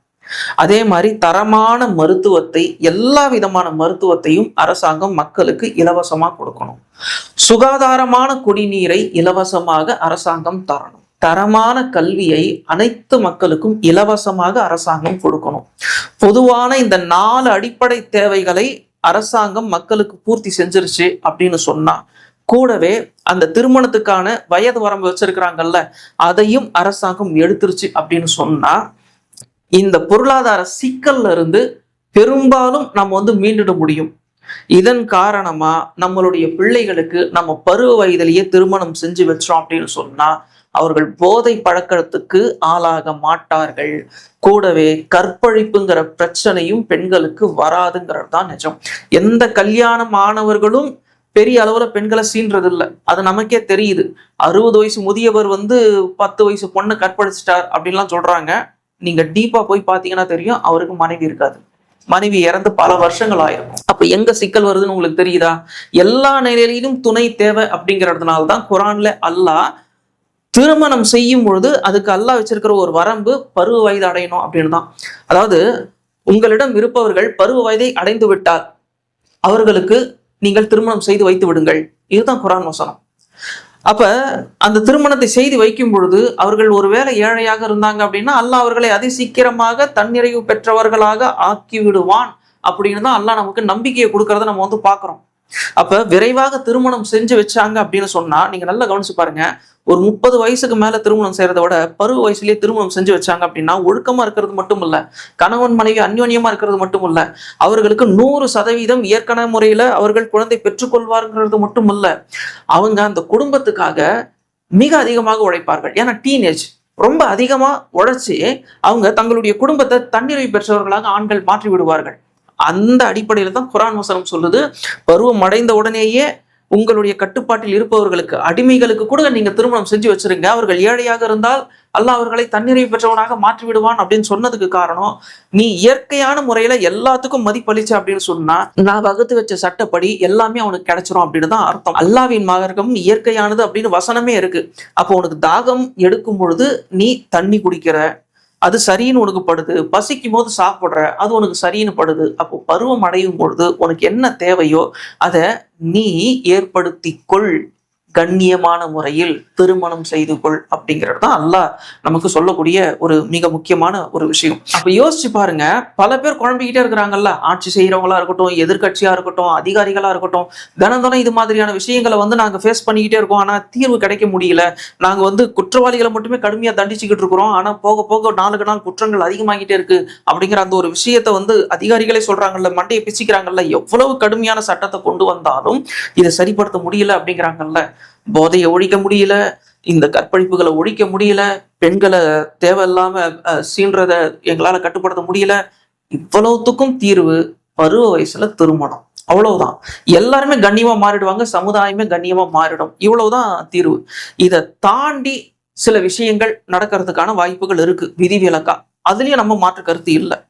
அதே மாதிரி தரமான மருத்துவத்தை, எல்லா விதமான மருத்துவத்தையும் அரசாங்கம் மக்களுக்கு இலவசமா கொடுக்கணும். சுகாதாரமான குடிநீரை இலவசமாக அரசாங்கம் தரணும். தரமான கல்வியை அனைத்து மக்களுக்கும் இலவசமாக அரசாங்கம் கொடுக்கணும். பொதுவான இந்த 4 அடிப்படை தேவைகளை அரசாங்கம் மக்களுக்கு பூர்த்தி செஞ்சிருச்சு அப்படின்னு சொன்னா, கூடவே அந்த திருமணத்துக்கான வயது வரம்பு வச்சிருக்கிறாங்கல்ல, அதையும் அரசாங்கம் எடுத்துருச்சு அப்படின்னு சொன்னா, இந்த பொருளாதார சிக்கல்ல இருந்து பெரும்பாலும் நம்ம வந்து மீண்டுட முடியும். இதன் காரணமா நம்மளுடைய பிள்ளைகளுக்கு நம்ம பருவ வயதிலேயே திருமணம் செஞ்சு வச்சோம் அப்படின்னு சொன்னா அவர்கள் போதை பழக்கத்துக்கு ஆளாக மாட்டார்கள். கூடவே கற்பழிப்புங்கிற பிரச்சனையும் பெண்களுக்கு வராதுங்கிறது தான் நிஜம். எந்த கல்யாணம் ஆனவர்களும் பெரிய அளவுல பெண்களை சீன்றது இல்லை, அது நமக்கே தெரியுது. 60 வயசு முதியவர் வந்து 10 வயசு பொண்ணு கற்பழிச்சிட்டார் அப்படின்லாம் சொல்றாங்க. நீங்க டீப்பா போய் பாத்தீங்கன்னா தெரியும், அவருக்கு மனைவி இருக்காது, மனைவி இறந்து பல வருஷங்கள் ஆயிருக்கும். அப்ப எங்க சிக்கல் வருதுன்னு உங்களுக்கு தெரியுதா? எல்லா நிலையிலும் துணை தேவை அப்படிங்கிறதுனாலதான் குரான்ல அல்லாஹ் திருமணம் செய்யும் பொழுது அதுக்கு அல்லாஹ் வச்சிருக்கிற ஒரு வரம்பு பருவ வயது அடையணும் அப்படின்னு தான். அதாவது உங்களிடம் இருப்பவர்கள் பருவ வயதை அடைந்து விட்டால் அவர்களுக்கு நீங்கள் திருமணம் செய்து வைத்து விடுங்கள். இதுதான் குரான் வசனம். அப்ப அந்த திருமணத்தை செய்து வைக்கும் பொழுது அவர்கள் ஒருவேளை ஏழையாக இருந்தாங்க அப்படின்னா அல்லாஹ் அவர்களை அதி சீக்கிரமாக தன்னிறைவு பெற்றவர்களாக ஆக்கி விடுவான் அப்படின்னு தான் அல்லாஹ் நமக்கு நம்பிக்கையை கொடுக்கறத நம்ம வந்து பாக்குறோம். அப்ப விரைவாக திருமணம் செஞ்சு வச்சாங்க அப்படின்னு சொன்னா, நீங்க நல்லா கவனிச்சு பாருங்க, ஒரு 30 வயசுக்கு மேல திருமணம் செய்யறதை விட பருவ வயசுலயே திருமணம் செஞ்சு வச்சாங்க அப்படின்னா ஒழுக்கமா இருக்கிறது மட்டும் இல்ல, கணவன் மனைவி அந்யோன்யமா இருக்கிறது மட்டும் இல்ல, அவர்களுக்கு 100% இயற்கன முறையில அவர்கள் குழந்தை பெற்றுக்கொள்வார்கள் மட்டும் இல்ல, அவங்க அந்த குடும்பத்துக்காக மிக அதிகமாக உழைப்பார்கள். ஏன்னா டீனேஜ் ரொம்ப அதிகமா உழைச்சி அவங்க தங்களுடைய குடும்பத்தை தன்னிறைவு பெற்றவர்களாக ஆண்கள் மாற்றி விடுவார்கள். அந்த அடிப்படையில தான் குரான் வசனம் சொல்லுது, பருவம் அடைந்த உடனேயே உங்களுடைய கட்டுப்பாட்டில் இருப்பவர்களுக்கு, அடிமைகளுக்கு கூட நீங்க திருமணம் செஞ்சு வச்சிருங்க, அவர்கள் ஏழையாக இருந்தால் அல்லாஹ் அவர்களை தன்னிறைவு பெற்றவனாக மாற்றி விடுவான் அப்படின்னு சொன்னதுக்கு காரணம், நீ இயற்கையான முறையில எல்லாத்துக்கும் மதிப்பளிச்ச அப்படின்னு சொன்னா நான் வகுத்து வச்ச சட்டப்படி எல்லாமே அவனுக்கு கிடைச்சிரும் அப்படின்னு தான் அர்த்தம். அல்லாஹ்வின் மார்க்கம் இயற்கையானது அப்படின்னு வசனமே இருக்கு. அப்போ உனக்கு தாகம் எடுக்கும் பொழுது நீ தண்ணி குடிக்கிற, அது சரின்னு உனக்கு படுது. பசிக்கும் போது சாப்பிடுற, அது உனக்கு சரின்னு படுது. அப்போ பருவம் அடையும் பொழுது உனக்கு என்ன தேவையோ அத நீ ஏற்படுத்திக்கொள். கண்ணியமான முறையில் திருமணம் செய்து கொள் அப்படிங்கிறது தான் அல்லாஹ் நமக்கு சொல்லக்கூடிய ஒரு மிக முக்கியமான ஒரு விஷயம். அப்ப யோசிச்சு பாருங்க, பல பேர் குழம்பிக்கிட்டே இருக்கிறாங்கல்ல, ஆட்சி செய்யறவங்களா இருக்கட்டும், எதிர்கட்சியா இருக்கட்டும், அதிகாரிகளா இருக்கட்டும், தினம் இது மாதிரியான விஷயங்களை நாங்க ஃபேஸ் பண்ணிக்கிட்டே இருக்கோம். ஆனா தீர்வு கிடைக்க முடியல. நாங்க குற்றவாளிகளை மட்டுமே கடுமையா தண்டிச்சுக்கிட்டு இருக்கிறோம். ஆனா போக போக நாளுக்கு நாள் குற்றங்கள் அதிகமாகிட்டே இருக்கு அப்படிங்கிற அந்த ஒரு விஷயத்த அதிகாரிகளே சொல்றாங்கல்ல, மண்டையை பிச்சுக்கிறாங்கல்ல. எவ்வளவு கடுமையான சட்டத்தை கொண்டு வந்தாலும் இதை சரிப்படுத்த முடியல அப்படிங்கிறாங்கல்ல. போதையை ஒழிக்க முடியல, இந்த கற்பழிப்புகளை ஒழிக்க முடியல, பெண்களை தேவையில்லாம சீன்றத எங்களால கட்டுப்படுத்த முடியல. இவ்வளவுத்துக்கும் தீர்வு பருவ வயசுல திருமணம். அவ்வளவுதான். எல்லாருமே கண்ணியமா மாறிடுவாங்க, சமுதாயமே கண்ணியமா மாறிடும். இவ்வளவுதான் தீர்வு. இதை தாண்டி சில விஷயங்கள் நடக்கிறதுக்கான வாய்ப்புகள் இருக்கு விதிவிலக்கா. அதுலயும் நம்ம மாற்று கருத்து இல்லை.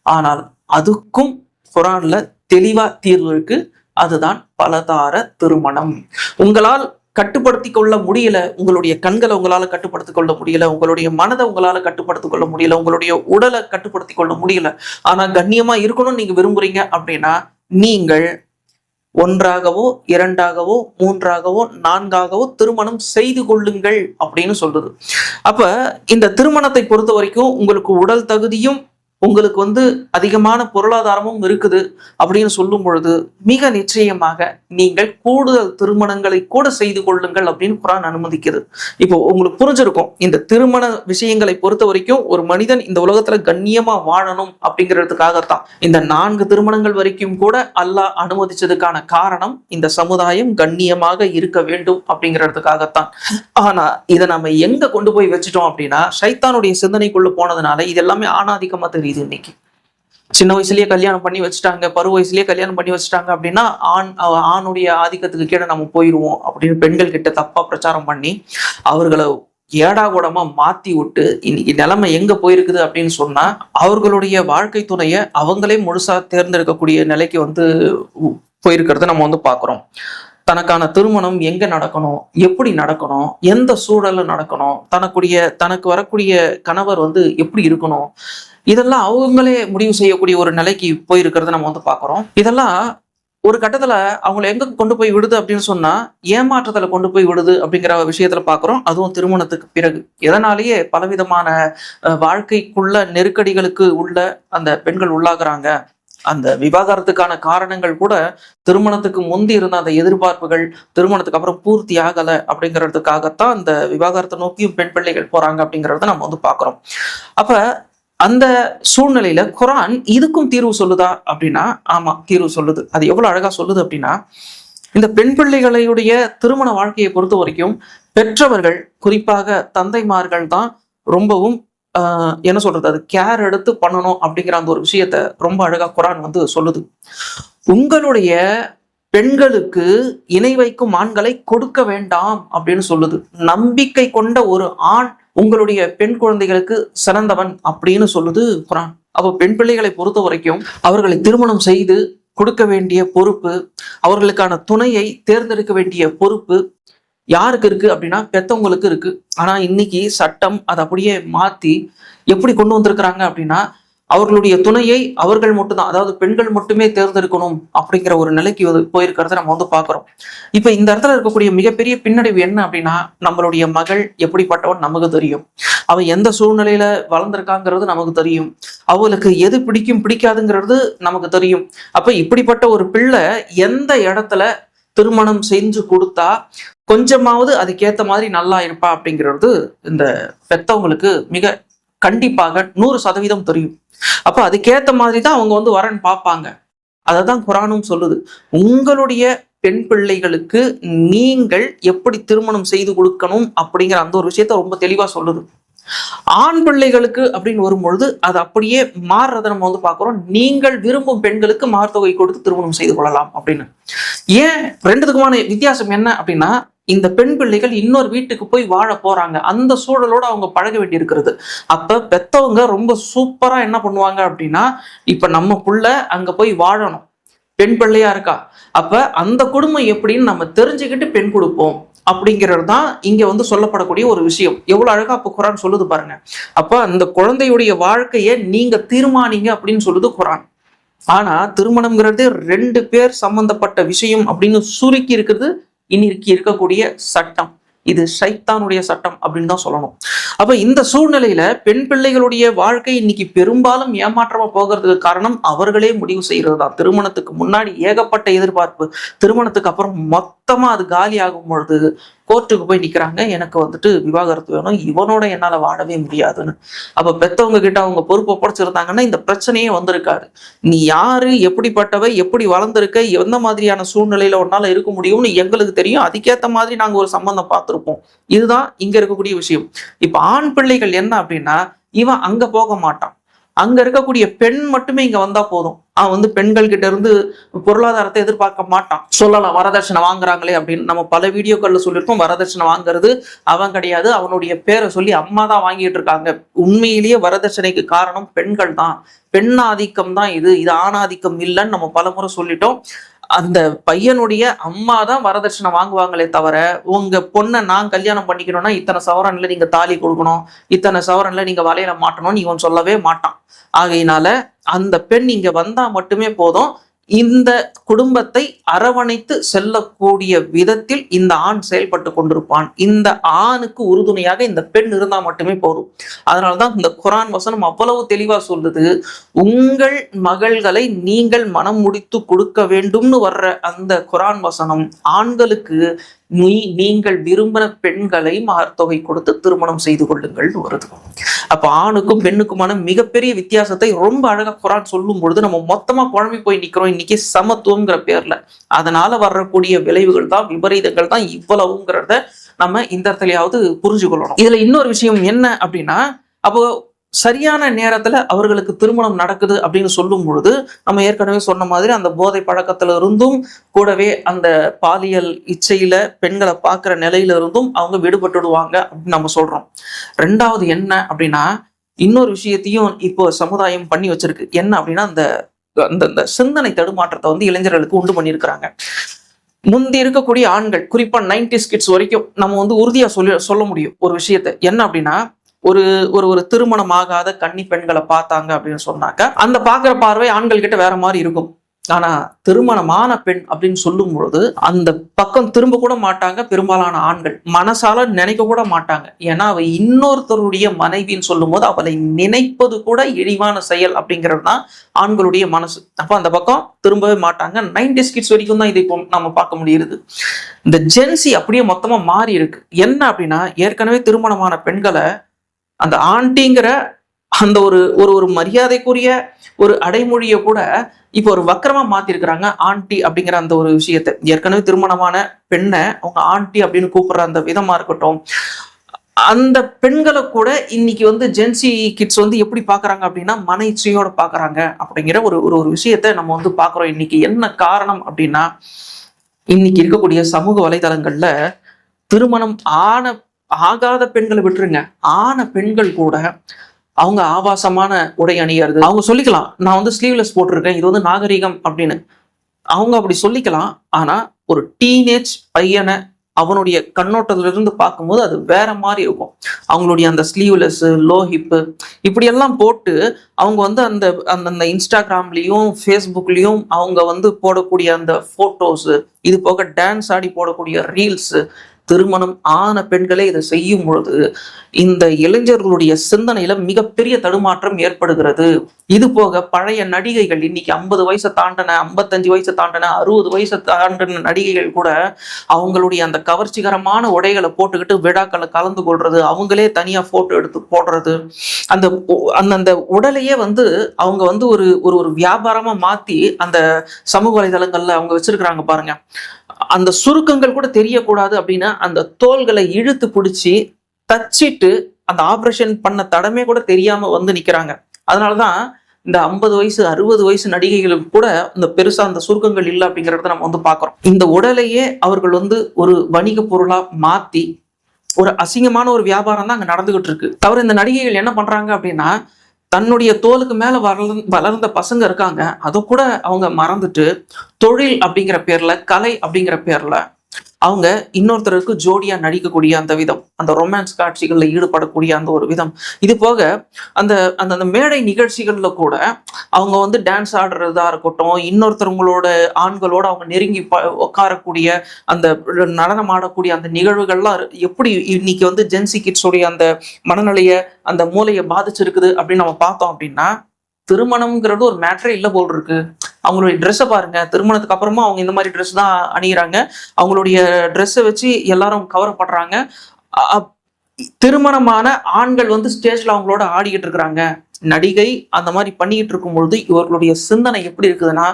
ஆனால் அதுக்கும் குரான்ல தெளிவா தீர்வு இருக்கு. அதுதான் பலதார திருமணம். உங்களால் கட்டுப்படுத்திக் கொள்ள முடியல, உங்களுடைய கண்களை உங்களால கட்டுப்படுத்திக் கொள்ள முடியல, உங்களுடைய மனதை உங்களால கட்டுப்படுத்திக் கொள்ள முடியல, உங்களுடைய உடலை கட்டுப்படுத்திக் கொள்ள முடியல, ஆனா கண்ணியமா இருக்கணும்னு நீங்க விரும்புறீங்க அப்படின்னா நீங்கள் ஒன்றாகவோ, இரண்டாகவோ, மூன்றாகவோ, நான்காகவோ திருமணம் செய்து கொள்ளுங்கள் அப்படின்னு சொல்லுது. அப்ப இந்த திருமணத்தை பொறுத்த வரைக்கும் உங்களுக்கு உடல் தகுதியும் உங்களுக்கு அதிகமான பொருளாதாரமும் இருக்குது அப்படின்னு சொல்லும் பொழுது மிக நிச்சயமாக நீங்கள் கூடுதல் திருமணங்களை கூட செய்து கொள்ளுங்கள் அப்படின்னு குரான் அனுமதிக்குது. இப்போ உங்களுக்கு புரிஞ்சிருக்கும், இந்த திருமண விஷயங்களை பொறுத்த வரைக்கும் ஒரு மனிதன் இந்த உலகத்துல கண்ணியமா வாழணும் அப்படிங்கிறதுக்காகத்தான் இந்த 4 திருமணங்கள் வரைக்கும் கூட அல்லாஹ் அனுமதிச்சதுக்கான காரணம் இந்த சமுதாயம் கண்ணியமாக இருக்க வேண்டும் அப்படிங்கிறதுக்காகத்தான். ஆனா இதை நம்ம எங்க கொண்டு போய் வச்சுட்டோம் அப்படின்னா, சைத்தானுடைய சிந்தனைக்குள்ள போனதுனால இது எல்லாமே ஆணாதிக்கமா தெரியுது. இன்னைக்கு சின்ன வயசுலயே கல்யாணம் பண்ணி வச்சுட்டாங்க, பருவ வயசுலயே கல்யாணம் பண்ணி வச்சுட்டாங்க அப்படின்னா ஆணுடைய ஆதிக்கத்துக்கு கீழே நம்ம போயிடுவோம் அப்படின்னு பெண்கள் கிட்ட தப்பா பிரச்சாரம் பண்ணி அவர்களை ஏடா கூடமா மாத்தி விட்டு இன்னைக்கு நிலைமை எங்க போயிருக்குது அப்படின்னு சொன்னா, அவர்களுடைய வாழ்க்கை துணைய அவங்களே முழுசா தேர்ந்தெடுக்கக்கூடிய நிலைக்கு போயிருக்கிறத நம்ம பாக்குறோம். தனக்கான திருமணம் எங்க நடக்கணும், எப்படி நடக்கணும், எந்த சூழல்ல நடக்கணும், தனக்கு வரக்கூடிய கணவர் எப்படி இருக்கணும், இதெல்லாம் அவங்களே முடிவு செய்யக்கூடிய ஒரு நிலைக்கு போயிருக்கிறத நம்ம பாக்குறோம். இதெல்லாம் ஒரு கட்டத்துல அவங்களை எங்க கொண்டு போய் விடுது அப்படின்னு சொன்னா, ஏமாற்றத்துல கொண்டு போய் விடுது அப்படிங்கிற விஷயத்துல பாக்குறோம். அதுவும் திருமணத்துக்கு பிறகு எதனாலேயே பலவிதமான வாழ்க்கைக்குள்ள நெருக்கடிகளுக்கு உள்ள அந்த பெண்கள் உள்ளாகுறாங்க. அந்த விவாகரத்துக்கான காரணங்கள் கூட திருமணத்துக்கு முந்தி இருந்த அந்த எதிர்பார்ப்புகள் திருமணத்துக்கு அப்புறம் பூர்த்தி ஆகலை அப்படிங்கிறதுக்காகத்தான் அந்த விவாகரத்தை நோக்கியும் பெண் பிள்ளைகள் போறாங்க அப்படிங்கிறத நம்ம பாக்குறோம். அப்ப அந்த சூழ்நிலையில குரான் இதுக்கும் தீர்வு சொல்லுதா அப்படின்னா, ஆமா தீர்வு சொல்லுது. அது எவ்வளவு அழகா சொல்லுது அப்படின்னா, இந்த பெண் பிள்ளைகளுடைய திருமண வாழ்க்கையை பொறுத்த வரைக்கும் பெற்றவர்கள், குறிப்பாக தந்தைமார்கள் தான் ரொம்பவும் என்ன சொல்றது, அது கேர் எடுத்து பண்ணணும் அப்படிங்கிற அந்த ஒரு விஷயத்த ரொம்ப அழகா குரான் சொல்லுது. உங்களுடைய பெண்களுக்கு இணை வைக்கும் ஆண்களை கொடுக்க வேண்டாம் அப்படின்னு சொல்லுது. நம்பிக்கை கொண்ட ஒரு ஆண் உங்களுடைய பெண் குழந்தைகளுக்கு சிறந்தவன் அப்படின்னு சொல்லுது குரான். அப்போ பெண் பிள்ளைகளை பொறுத்த வரைக்கும் அவர்களை திருமணம் செய்து கொடுக்க வேண்டிய பொறுப்பு, அவர்களுக்கான துணையை தேர்ந்தெடுக்க வேண்டிய பொறுப்பு யாருக்கு இருக்கு அப்படின்னா பெத்தவங்களுக்கு இருக்கு. ஆனா இன்னைக்கு சட்டம் அதை அப்படியே மாத்தி எப்படி கொண்டு வந்திருக்கிறாங்க அப்படின்னா, அவர்களுடைய துணையை அவர்கள் மட்டும்தான், அதாவது பெண்கள் மட்டுமே தேர்ந்தெடுக்கணும் அப்படிங்கிற ஒரு நிலைக்கு போயிருக்கிறத நம்ம பாக்குறோம். இப்ப இந்த இடத்துல இருக்கக்கூடிய மிகப்பெரிய பின்னடைவு என்ன அப்படின்னா, நம்மளுடைய மகள் எப்படிப்பட்டவன் நமக்கு தெரியும், அவன் எந்த சூழ்நிலையில வளர்ந்திருக்காங்கிறது நமக்கு தெரியும், அவளுக்கு எது பிடிக்கும் பிடிக்காதுங்கிறது நமக்கு தெரியும். அப்ப இப்படிப்பட்ட ஒரு பிள்ளை எந்த இடத்துல திருமணம் செஞ்சு கொடுத்தா கொஞ்சமாவது அதுக்கேத்த மாதிரி நல்லா இருப்பா அப்படிங்கிறது இந்த பெத்தவங்களுக்கு மிக கண்டிப்பாக 100% தெரியும். அப்ப அதுக்கேத்த மாதிரி தான் அவங்க வரன் பார்ப்பாங்க. அததான் குரானும் சொல்லுது. உங்களுடைய பெண் பிள்ளைகளுக்கு நீங்கள் எப்படி திருமணம் செய்து கொடுக்கணும் அப்படிங்கிற அந்த ஒரு விஷயத்த ரொம்ப தெளிவா சொல்லுது. ஆண் பிள்ளைகளுக்கு அப்படின்னு வரும்பொழுது அது அப்படியே மாறுறதை நம்ம பாக்குறோம். நீங்கள் விரும்பும் பெண்களுக்கு மார்த்தொகை கொடுத்து திருமணம் செய்து கொள்ளலாம் அப்படின்னு. ஏன் ரெண்டுத்துக்குமான வித்தியாசம் என்ன அப்படின்னா, இந்த பெண் பிள்ளைகள் இன்னொரு வீட்டுக்கு போய் வாழ போறாங்க, அந்த சூழலோட அவங்க பழக வேண்டி இருக்கிறது. அப்ப பெத்தவங்க ரொம்ப சூப்பரா என்ன பண்ணுவாங்க அப்படின்னா, இப்ப நம்ம புள்ள அங்க போய் வாழணும், பெண் பிள்ளையா இருக்கா, அப்ப அந்த குடும்பம் எப்படின்னு நம்ம தெரிஞ்சுக்கிட்டு பெண் கொடுப்போம் அப்படிங்கிறது தான் இங்க வந்து சொல்லப்படக்கூடிய ஒரு விஷயம். எவ்வளவு அழகா அப்ப குரான் சொல்லுது பாருங்க. அப்ப அந்த குழந்தையுடைய வாழ்க்கையை நீங்க தீர்மானிங்க அப்படின்னு சொல்லுது குரான். ஆனா திருமணம்ங்கிறது 2 பேர் சம்பந்தப்பட்ட விஷயம் அப்படின்னு சுருக்கி இருக்கிறது இன்னைக்கு இருக்கக்கூடிய சட்டம். இது ஷைத்தானுடைய சட்டம் அப்படின்னு தான் சொல்லணும். அப்ப இந்த சூழ்நிலையில பெண் பிள்ளைகளுடைய வாழ்க்கை இன்னைக்கு பெரும்பாலும் ஏமாற்றமா போகிறதுக்கு காரணம் அவர்களே முடிவு செய்யறது தான். திருமணத்துக்கு முன்னாடி ஏகப்பட்ட எதிர்பார்ப்பு, திருமணத்துக்கு அப்புறம் மொத்தமா அது காலி ஆகும் பொழுது கோர்ட்டுக்கு போய் நிக்கிறாங்க, எனக்கு வந்துட்டு விவாகரத்து வேணும், இவனோட என்னால வாழவே முடியாதுன்னு. அப்ப பெத்தவங்க கிட்ட அவங்க பொறுப்பை படைச்சிருந்தாங்கன்னா இந்த பிரச்சனையே வந்திருக்காது. நீ யாரு, எப்படிப்பட்டவை, எப்படி வளர்ந்துருக்க, எந்த மாதிரியான சூழ்நிலையில உன்னால இருக்க முடியும்னு எங்களுக்கு தெரியும். அதுக்கேற்ற மாதிரி நாங்க ஒரு சம்பந்தம் பார்த்திருப்போம். இதுதான் இங்க இருக்கக்கூடிய விஷயம். இப்ப ஆண் பிள்ளைகள் என்ன அப்படின்னா, இவன் அங்க போக மாட்டான், அங்க இருக்கக்கூடிய பெண் மட்டுமே இங்க வந்தா போதும். அவன் வந்து பெண்கள் கிட்ட இருந்து பொருளாதாரத்தை எதிர்பார்க்க மாட்டான். சொல்லலாம் வரதட்சணை வாங்குறாங்களே அப்படின்னு நம்ம பல வீடியோக்கள்ல சொல்லியிருக்கோம். வரதட்சணை வாங்குறது அவன் கிடையாது, அவனுடைய பேரை சொல்லி அம்மா தான் வாங்கிட்டு இருக்காங்க. உண்மையிலேயே வரதட்சணைக்கு காரணம் பெண்கள் தான், பெண் ஆதிக்கம் தான். இது ஆணாதிக்கம் இல்லைன்னு நம்ம பலமுறை சொல்லிட்டோம். அந்த பையனுடைய அம்மா தான் வரதட்சணை வாங்குவாங்களே தவிர, உங்க பொண்ணை நான் கல்யாணம் பண்ணிக்கணும்னா இத்தனை சவரன்ல நீங்க தாலி கொடுக்கணும், இத்தனை சவரன்ல நீங்க வலையில மாட்டணும்னு இவன் சொல்லவே மாட்டான். ஆகையினால அந்த பெண் இங்க வந்தா மட்டுமே போதும். இந்த குடும்பத்தை அரவணைத்து செல்லக்கூடிய விதத்தில் இந்த ஆண் செயல்பட்டு கொண்டிருப்பான். இந்த ஆணுக்கு உறுதுணையாக இந்த பெண் இருந்தா மட்டுமே போதும். அதனாலதான் இந்த குரான் வசனம் அவ்வளவு தெளிவா சொல்லுது, உங்கள் மகள்களை நீங்கள் மனம் முடித்து கொடுக்க வேண்டும்னு வர்ற அந்த குரான் வசனம் ஆண்களுக்கு நீங்கள் விரும்பின பெண்களை மார்த்தொகை கொடுத்து திருமணம் செய்து கொள்ளுங்கள் வருது. அப்ப ஆணுக்கும் பெண்ணுக்குமான மிகப்பெரிய வித்தியாசத்தை ரொம்ப அழகா குரான் சொல்லும் பொழுது நம்ம மொத்தமா குழம்பி போய் நிக்கிறோம் இன்னைக்கு சமத்துவங்கிற பேர்ல. அதனால வரக்கூடிய விளைவுகள் தான், விபரீதங்கள் தான் இவ்வளவுங்கிறத நம்ம இந்த இடத்துலயாவது புரிஞ்சுக்கொள்ளணும். இதுல இன்னொரு விஷயம் என்ன அப்படின்னா, அப்போ சரியான நேரத்துல அவர்களுக்கு திருமணம் நடக்குது அப்படின்னு சொல்லும் பொழுது நம்ம ஏற்கனவே சொன்ன மாதிரி அந்த போதை பழக்கத்துல இருந்தும் கூடவே அந்த பாலியல் இச்சையில பெண்களை பார்க்குற நிலையில இருந்தும் அவங்க விடுபட்டுடுவாங்க அப்படின்னு நம்ம சொல்றோம். ரெண்டாவது என்ன அப்படின்னா, இன்னொரு விஷயத்தையும் இப்போ சமுதாயம் பண்ணி வச்சிருக்கு. என்ன அப்படின்னா, அந்த அந்த சிந்தனை தடுமாற்றத்தை வந்து இளைஞர்களுக்கு உண்டு பண்ணியிருக்கிறாங்க. முந்தி இருக்கக்கூடிய ஆண்கள், குறிப்பா 90s கிட்ஸ் வரைக்கும் நம்ம வந்து உறுதியா சொல்ல முடியும் ஒரு விஷயத்த. என்ன அப்படின்னா, ஒரு ஒரு ஒரு திருமணம் ஆகாத கன்னி பெண்களை பார்த்தாங்க அப்படின்னு சொன்னாக்க அந்த பார்க்குற பார்வை ஆண்கள் கிட்ட வேற மாதிரி இருக்கும். ஆனா திருமணமான பெண் அப்படின்னு சொல்லும் பொழுது அந்த பக்கம் திரும்ப கூட மாட்டாங்க. பெரும்பாலான ஆண்கள் மனசால நினைக்க கூட மாட்டாங்க. ஏன்னா அவ இன்னொருத்தருடைய மனைவின்னு சொல்லும் போது அவளை நினைப்பது கூட இழிவான செயல் அப்படிங்கிறது தான் ஆண்களுடைய மனசு. அப்ப அந்த பக்கம் திரும்பவே மாட்டாங்க. 90s கிட்ஸ் வரைக்கும் தான் இதை இப்போ நம்ம பார்க்க முடியுது. இந்த ஜென்சி அப்படியே மொத்தமா மாறி இருக்கு. என்ன அப்படின்னா, ஏற்கனவே திருமணமான பெண்களை அந்த ஆண்டிங்கிற அந்த ஒரு ஒரு மரியாதைக்குரிய ஒரு அடைமொழியை கூட இப்போ ஒரு வக்கரமா மாத்திருக்கிறாங்க. ஆண்டி அப்படிங்கிற அந்த ஒரு விஷயத்தை, ஏற்கனவே திருமணமான பெண்ணை அவங்க ஆண்டி அப்படின்னு கூப்பிடுற அந்த விதமா இருக்கட்டும், அந்த பெண்களை கூட இன்னைக்கு வந்து ஜென்சி கிட்ஸ் வந்து எப்படி பாக்குறாங்க அப்படின்னா மன இச்சையோட பாக்குறாங்க அப்படிங்கிற ஒரு ஒரு விஷயத்த நம்ம வந்து பாக்குறோம். இன்னைக்கு என்ன காரணம் அப்படின்னா, இன்னைக்கு இருக்கக்கூடிய சமூக வலைதளங்கள்ல திருமணம் ஆகாத பெண்களை விட்டுருங்க, ஆன பெண்கள் கூட அவங்க ஆபாசமான உடை அணியறது, அவங்க சொல்லிக்கலாம் நான் வந்து ஸ்லீவ்லெஸ் போட்டிருக்கேன், இது வந்து நாகரிகம் அப்படின்னு அவங்க அப்படி சொல்லிக்கலாம். ஆனா ஒரு டீனேஜ் பையனை அவனுடைய கண்ணோட்டத்துல இருந்து பார்க்கும்போது அது வேற மாதிரி இருக்கும். அவங்களுடைய அந்த ஸ்லீவ்லெஸ், லோ ஹிப்பு இப்படியெல்லாம் போட்டு அவங்க வந்து அந்த அந்த இன்ஸ்டாகிராம்லயும் ஃபேஸ்புக்லயும் அவங்க வந்து போடக்கூடிய அந்த போட்டோஸ், இது போக டான்ஸ் ஆடி போடக்கூடிய ரீல்ஸ், திருமணம் ஆன பெண்களே இதை செய்யும் பொழுது இந்த இளைஞர்களுடைய சிந்தனையில மிகப்பெரிய தடுமாற்றம் ஏற்படுகிறது. இது போக பழைய நடிகைகள் இன்னைக்கு 50 வயசை தாண்டின, 55 வயசை தாண்டின, 60 வயசை தாண்டின நடிகைகள் கூட அவங்களுடைய அந்த கவர்ச்சிகரமான உடைகளை போட்டுக்கிட்டு விழாக்களை கலந்து கொள்றது, அவங்களே தனியா போட்டோ எடுத்து போடுறது, அந்த அந்த உடலையே வந்து அவங்க வந்து ஒரு ஒரு வியாபாரமா மாத்தி அந்த சமூக வலைதளங்கள்ல அவங்க வச்சிருக்கிறாங்க பாருங்க. அந்த சுருக்கங்கள் கூட தெரியக்கூடாது அப்படின்னு அந்த தோள்களை இழுத்து பிடிச்சி தச்சிட்டு அந்த ஆபரேஷன் பண்ண தடமே கூட தெரியாம வந்து நிக்கிறாங்க. அதனாலதான் இந்த 50 வயசு 60 வயசு நடிகைகளுக்கு கூட இந்த பெருசா அந்த சுருக்கங்கள் இல்லை அப்படிங்கறத நம்ம வந்து பாக்குறோம். இந்த உடலையே அவர்கள் வந்து ஒரு வணிக பொருளா மாத்தி ஒரு அசிங்கமான ஒரு வியாபாரம் தான் அங்க நடந்துகிட்டு இருக்கு. தவிர இந்த நடிகைகள் என்ன பண்றாங்க அப்படின்னா, தன்னுடைய தோலுக்கு மேல வளர்ந்த பசங்க இருக்காங்க, அதை கூட அவங்க மறந்துட்டு தொழில் அப்படிங்கிற பேர்ல, கலை அப்படிங்கிற பேர்ல அவங்க இன்னொருத்தருக்கு ஜோடியா நடிக்கக்கூடிய அந்த விதம், அந்த ரொமான்ஸ் காட்சிகள்ல ஈடுபடக்கூடிய அந்த ஒரு விதம், இது போக அந்த அந்த அந்த மேடை நிகழ்ச்சிகள்ல கூட அவங்க வந்து டான்ஸ் ஆடுறதா இருக்கட்டும், இன்னொருத்தவங்களோட ஆண்களோட அவங்க நெருங்கி உட்காரக்கூடிய அந்த நடனம் ஆடக்கூடிய அந்த நிகழ்வுகள்லாம் எப்படி இன்னைக்கு வந்து ஜென்சி கிட்ஸோடைய அந்த மனநிலைய அந்த மூளையை பாதிச்சிருக்குது அப்படின்னு நம்ம பார்த்தோம் அப்படின்னா, திருமணம்ங்கிறது ஒரு மேட்டரே இல்லை போல் இருக்கு. அவங்களுடைய ட்ரெஸ்ஸை பாருங்க, திருமணத்துக்கு அப்புறமா அவங்க இந்த மாதிரி ட்ரெஸ் தான் அணியிறாங்க, அவங்களுடைய ட்ரெஸ்ஸை வச்சு எல்லாரும் கவரப்படுறாங்க. திருமணமான ஆண்கள் வந்து ஸ்டேஜ்ல அவங்களோட ஆடிக்கிட்டு இருக்கிறாங்க. நடிகை அந்த மாதிரி பண்ணிக்கிட்டு இருக்கும் பொழுது இவர்களுடைய சிந்தனை எப்படி இருக்குதுன்னா,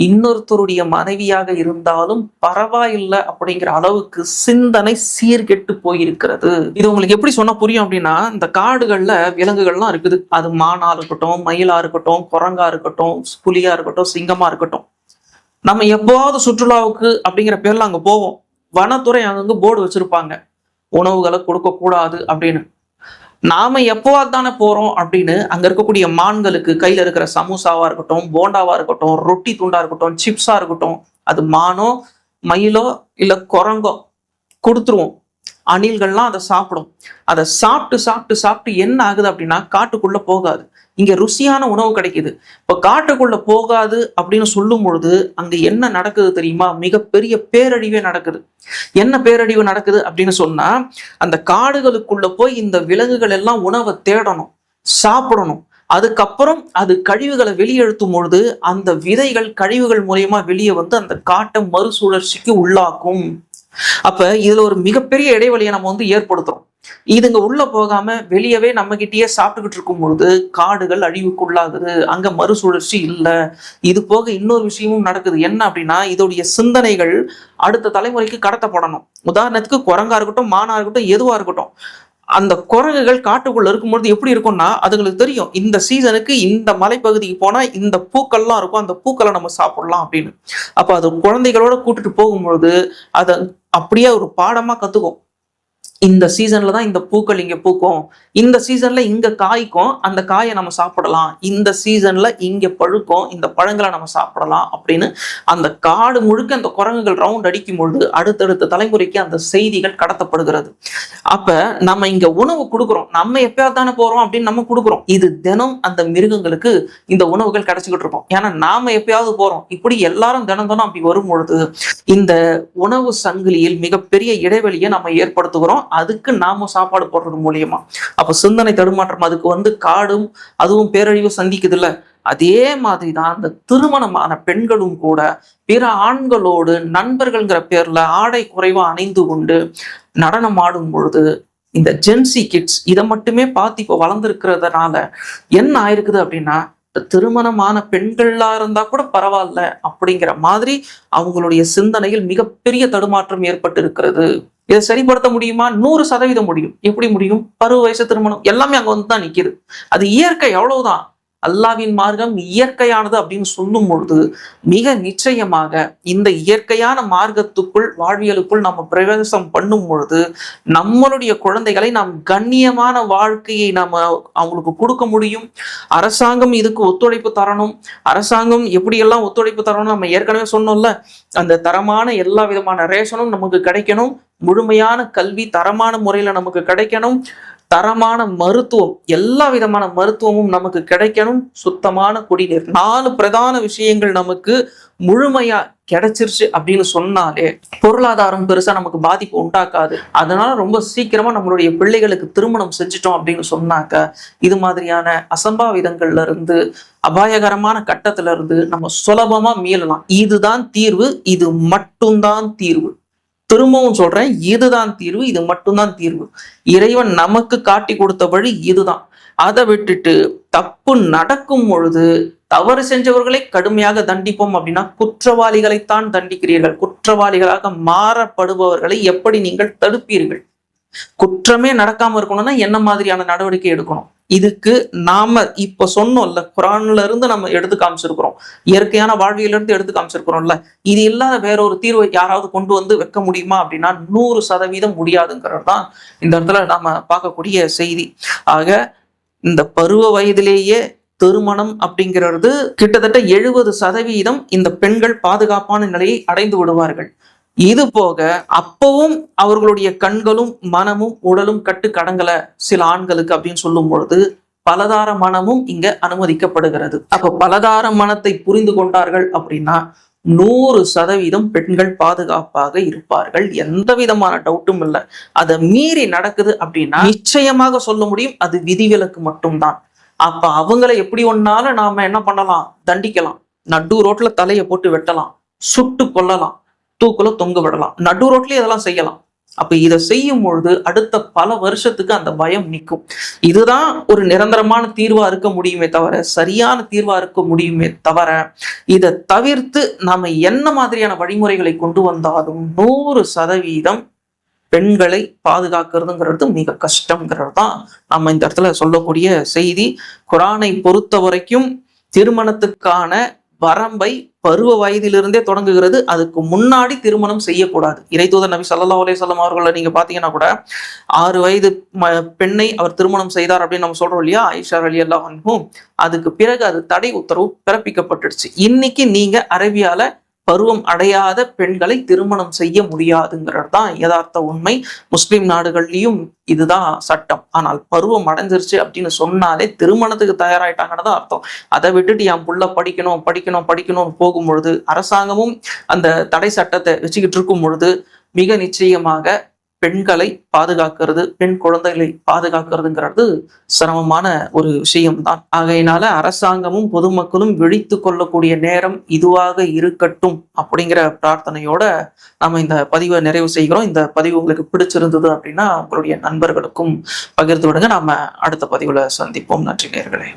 இன்னொருத்தருடைய மனைவியாக இருந்தாலும் பரவாயில்லை அப்படிங்கிற அளவுக்கு சிந்தனை சீர்கெட்டு போயிருக்கிறது. இது உங்களுக்கு எப்படி சொன்னா புரியும் அப்படின்னா, இந்த காடுகள்ல விலங்குகள்லாம் இருக்குது. அது மானா இருக்கட்டும், மயிலா இருக்கட்டும், குரங்கா இருக்கட்டும், புலியா இருக்கட்டும், சிங்கமா இருக்கட்டும். நம்ம எப்போவாவது சுற்றுலாவுக்கு அப்படிங்கிற பேர்ல அங்க போவோம். வனத்துறை அங்கங்க போர்டு வச்சிருப்பாங்க, உணவுகளை கொடுக்க கூடாது அப்படின்னு. நாம எப்போவாது தானே போறோம் அப்படின்னு அங்க இருக்கக்கூடிய மான்களுக்கு கையில இருக்கிற சமோசாவா இருக்கட்டும், போண்டாவா இருக்கட்டும், ரொட்டி துண்டா இருக்கட்டும், சிப்ஸா இருக்கட்டும், அது மானோ மயிலோ இல்ல குரங்கோ கொடுத்துருவோம். அணில்கள்லாம் அதை சாப்பிடும். அதை சாப்பிட்டு சாப்பிட்டு சாப்பிட்டு என்ன ஆகுது அப்படின்னா காட்டுக்குள்ள போகாது. இங்க ருசியான உணவு கிடைக்குது. இப்ப காட்டுக்குள்ள போகாது அப்படின்னு சொல்லும் பொழுது அங்க என்ன நடக்குது தெரியுமா? மிகப்பெரிய பேரழிவே நடக்குது. என்ன பேரழிவு நடக்குது அப்படின்னு சொன்னா, அந்த காடுகளுக்குள்ள போய் இந்த விலங்குகள் எல்லாம் உணவை தேடணும், சாப்பிடணும். அதுக்கப்புறம் அது கழிவுகளை வெளியெழுத்தும் பொழுது அந்த விதைகள் கழிவுகள் மூலியமா வெளியே வந்து அந்த காட்டை மறுசுழற்சிக்கு உள்ளாக்கும். அப்ப இதுல ஒரு மிகப்பெரிய இடைவெளியை நம்ம வந்து ஏற்படுத்துறோம். இதுங்க உள்ள போகாம வெளியவே நம்ம கிட்டயே சாப்பிட்டுக்கிட்டு இருக்கும் பொழுது காடுகள் அழிவுக்குள்ளாகுது, அங்க மறுசுழற்சி இல்லை. இது போக இன்னொரு விஷயமும் நடக்குது. என்ன அப்படின்னா, இதோடைய சிந்தனைகள் அடுத்த தலைமுறைக்கு கடத்தப்படணும். உதாரணத்துக்கு குரங்கா இருக்கட்டும், மானா இருக்கட்டும், எதுவா இருக்கட்டும், அந்த குரங்குகள் காட்டுக்குள்ள இருக்கும்பொழுது எப்படி இருக்கும்னா, அதுங்களுக்கு தெரியும் இந்த சீசனுக்கு இந்த மலைப்பகுதிக்கு போனா இந்த பூக்கள்லாம் இருக்கும், அந்த பூக்களை நம்ம சாப்பிடலாம் அப்படின்னு. அப்ப அது குழந்தைகளோட கூட்டிட்டு போகும்பொழுது அதை அப்படியே ஒரு பாடமா கத்துக்கும். இந்த சீசன்ல தான் இந்த பூக்கள் இங்க பூக்கும், இந்த சீசன்ல இங்க காய்க்கும், அந்த காயை நம்ம சாப்பிடலாம், இந்த சீசன்ல இங்க பழுக்கும், இந்த பழங்களை நம்ம சாப்பிடலாம் அப்படின்னு அந்த காடு முழுக்க அந்த குரங்குகள் ரவுண்ட் அடிக்கும் பொழுது அடுத்தடுத்த தலைமுறைக்கு அந்த செய்திகள் கடத்தப்படுகிறது. அப்ப நம்ம இங்க உணவு கொடுக்குறோம், நம்ம எப்பயாவது தானே போறோம் அப்படின்னு நம்ம கொடுக்குறோம். இது தினம் அந்த மிருகங்களுக்கு இந்த உணவுகள் கிடைச்சிக்கிட்டு இருக்கும். ஏன்னா நாம எப்பயாவது போறோம். இப்படி எல்லாரும் தினம் தினம் அப்படி வரும் பொழுது இந்த உணவு சங்கிலியில் மிகப்பெரிய இடைவெளியை நம்ம ஏற்படுத்துகிறோம். அதுக்கு நாம சாப்பாடு போடுறது மூலியமா. அப்ப சிந்தனை தடுமாற்றம் அதுக்கு வந்து காடும் அதுவும் பேரழிவு சந்திக்குது இல்ல. அதே மாதிரிதான் அந்த திருமணமான பெண்களும் கூட பிற ஆண்களோடு நண்பர்கள்ங்கிற பேர்ல ஆடை குறைவா அணிந்து கொண்டு நடனம் ஆடும் பொழுது இந்த ஜென்சி கிட்ஸ் இதை மட்டுமே பார்த்து இப்போ வளர்ந்துருக்கிறதுனால என்ன ஆயிருக்குது அப்படின்னா, திருமணமான பெண்களா இருந்தா கூட பரவாயில்ல அப்படிங்கிற மாதிரி அவங்களுடைய சிந்தனையில் மிகப்பெரிய தடுமாற்றம் ஏற்பட்டு இருக்கிறது. இதை சரிப்படுத்த முடியுமா? 100% முடியும். எப்படி முடியும்? பருவ வயசு திருமணம் எல்லாமே அங்க வந்து தான் நிக்குது. அது இயற்கை, அவ்வளவுதான். அல்லாவின் மார்க்கம் இயற்கையானது அப்படின்னு சொல்லும் பொழுது மிக நிச்சயமாக இந்த இயற்கையான மார்க்கத்துக்குள் வாழ்வியலுக்குள் நம்ம பிரவேசம் பண்ணும் பொழுது நம்மளுடைய குழந்தைகளை நாம் கண்ணியமான வாழ்க்கையை நம்ம அவங்களுக்கு கொடுக்க முடியும். அரசாங்கம் இதுக்கு ஒத்துழைப்பு தரணும். அரசாங்கம் எப்படியெல்லாம் ஒத்துழைப்பு தரணும் நம்ம ஏற்கனவே சொன்னோம்ல. அந்த தரமான எல்லா விதமான ரேஷனும் நமக்கு கிடைக்கணும், முழுமையான கல்வி தரமான முறையில நமக்கு கிடைக்கணும், தரமான மருத்துவம் எல்லா விதமான மருத்துவமும் நமக்கு கிடைக்கணும், சுத்தமான குடிநீர், 4 பிரதான விஷயங்கள் நமக்கு முழுமையா கிடைச்சிருச்சு அப்படின்னு சொன்னாலே பொருளாதாரம் பெருசா நமக்கு பாதிப்பு உண்டாக்காது. அதனால ரொம்ப சீக்கிரமா நம்மளுடைய பிள்ளைகளுக்கு திருமணம் செஞ்சுட்டோம் அப்படின்னு சொன்னாக்க இது மாதிரியான அசம்பாவிதங்கள்ல இருந்து அபாயகரமான கட்டத்துல இருந்து நம்ம சுலபமா மீளலாம். இதுதான் தீர்வு, இது மட்டும்தான் தீர்வு. திரும்பவும் சொல்றேன், இதுதான் தீர்வு, இது மட்டும்தான் தீர்வு. இறைவன் நமக்கு காட்டி கொடுத்த வழி இதுதான். அதை விட்டுட்டு தப்பு நடக்கும் பொழுது தவறு செஞ்சவர்களை கடுமையாக தண்டிப்போம் அப்படின்னா குற்றவாளிகளைத்தான் தண்டிக்கிறீர்கள். குற்றவாளிகளாக மாறப்படுபவர்களை எப்படி நீங்கள் தடுப்பீர்கள்? குற்றமே நடக்காம இருக்கணும்னா என்ன மாதிரியான நடவடிக்கை எடுக்கணும்? இதுக்கு நாம இப்ப சொன்னோம்ல, குரான்ல இருந்து நம்ம எடுத்து காமிச்சிருக்கிறோம், இயற்கையான வாழ்வியல இருந்து எடுத்து காமிச்சிருக்கிறோம்ல. இது இல்லாத வேற ஒரு தீர்வை யாராவது கொண்டு வந்து வைக்க முடியுமா அப்படின்னா 100% முடியாதுங்கிறது தான் இந்த இடத்துல நாம பார்க்கக்கூடிய செய்தி. ஆக இந்த பருவ வயதிலேயே திருமணம் அப்படிங்கிறது கிட்டத்தட்ட 70% இந்த பெண்கள் பாதுகாப்பான நிலையை அடைந்து விடுவார்கள். இது போக அப்பவும் அவர்களுடைய கண்களும் மனமும் உடலும் கட்டுக்கடங்கல சில ஆண்களுக்கு அப்படின்னு சொல்லும் பொழுது பலதார மனமும் இங்க அனுமதிக்கப்படுகிறது. அப்ப பலதார மனத்தை புரிந்து கொண்டார்கள் அப்படின்னா 100% பெண்கள் பாதுகாப்பாக இருப்பார்கள். எந்த விதமான டவுட்டும் இல்லை. அதை மீறி நடக்குது அப்படின்னா நிச்சயமாக சொல்ல முடியும் அது விதிவிலக்கு மட்டும்தான். அப்ப அவங்களை எப்படி ஒன்னாலும் நாம என்ன பண்ணலாம், தண்டிக்கலாம். நடு ரோட்ல தலையை போட்டு வெட்டலாம், சுட்டு கொல்லலாம், தூக்குல தொங்க விடலாம், நடு ரோட்லயே இதெல்லாம் செய்யலாம். அப்ப இதை செய்யும் பொழுது அடுத்த பல வருஷத்துக்கு அந்த பயம் நிற்கும். இதுதான் ஒரு நிரந்தரமான தீர்வா இருக்க முடியுமே தவிர, சரியான தீர்வா இருக்க முடியுமே தவிர, இதை தவிர்த்து நாம என்ன மாதிரியான வழிமுறைகளை கொண்டு வந்தாலும் 100% பெண்களை பாதுகாக்கிறதுங்கிறது மிக கஷ்டம்ங்கிறது தான் நம்ம இந்த இடத்துல சொல்லக்கூடிய செய்தி. குரானை பொறுத்த வரைக்கும் திருமணத்துக்கான வரம்பை பருவ வயதிலிருந்தே தொடங்குகிறது. அதுக்கு முன்னாடி திருமணம் செய்யக்கூடாது. இறைத்தூதர் நபி ஸல்லல்லாஹு அலைஹி வஸல்லம் அவர்களை நீங்க பாத்தீங்கன்னா கூட 6 வயது பெண்ணை அவர் திருமணம் செய்தார் அப்படின்னு நம்ம சொல்றோம் இல்லையா, ஆயிஷா ரலியல்லாஹு அன்ஹா. அதுக்கு பிறகு அது தடை உத்தரவு பிறப்பிக்கப்பட்டுடுச்சு. இன்னைக்கு நீங்க அரேபியால பருவம் அடையாத பெண்களை திருமணம் செய்ய முடியாதுங்கிறது தான் யதார்த்த உண்மை. முஸ்லிம் நாடுகள்லயும் இதுதான் சட்டம். ஆனால் பருவம் அடைஞ்சிருச்சு அப்படின்னு சொன்னாலே திருமணத்துக்கு தயாராயிட்டாங்கன்னு தான் அர்த்தம். அதை விட்டுட்டு என் புள்ள படிக்கணும் படிக்கணும் படிக்கணும்னு போகும்பொழுது அரசாங்கமும் அந்த தடை சட்டத்தை வச்சுக்கிட்டு இருக்கும் பொழுது மிக நிச்சயமாக பெண்களை பாதுகாக்கிறது, பெண் குழந்தைகளை பாதுகாக்கிறதுங்கிறது சிரமமான ஒரு விஷயம்தான். ஆகையினால அரசாங்கமும் பொதுமக்களும் விழித்து கொள்ளக்கூடிய நேரம் இதுவாக இருக்கட்டும் அப்படிங்கிற பிரார்த்தனையோட நம்ம இந்த பதிவை நிறைவு செய்கிறோம். இந்த பதிவு உங்களுக்கு பிடிச்சிருந்தது அப்படின்னா உங்களுடைய நண்பர்களுக்கும் பகிர்ந்து விடுங்க. நாம அடுத்த பதிவுல சந்திப்போம். நன்றி நேயர்களே.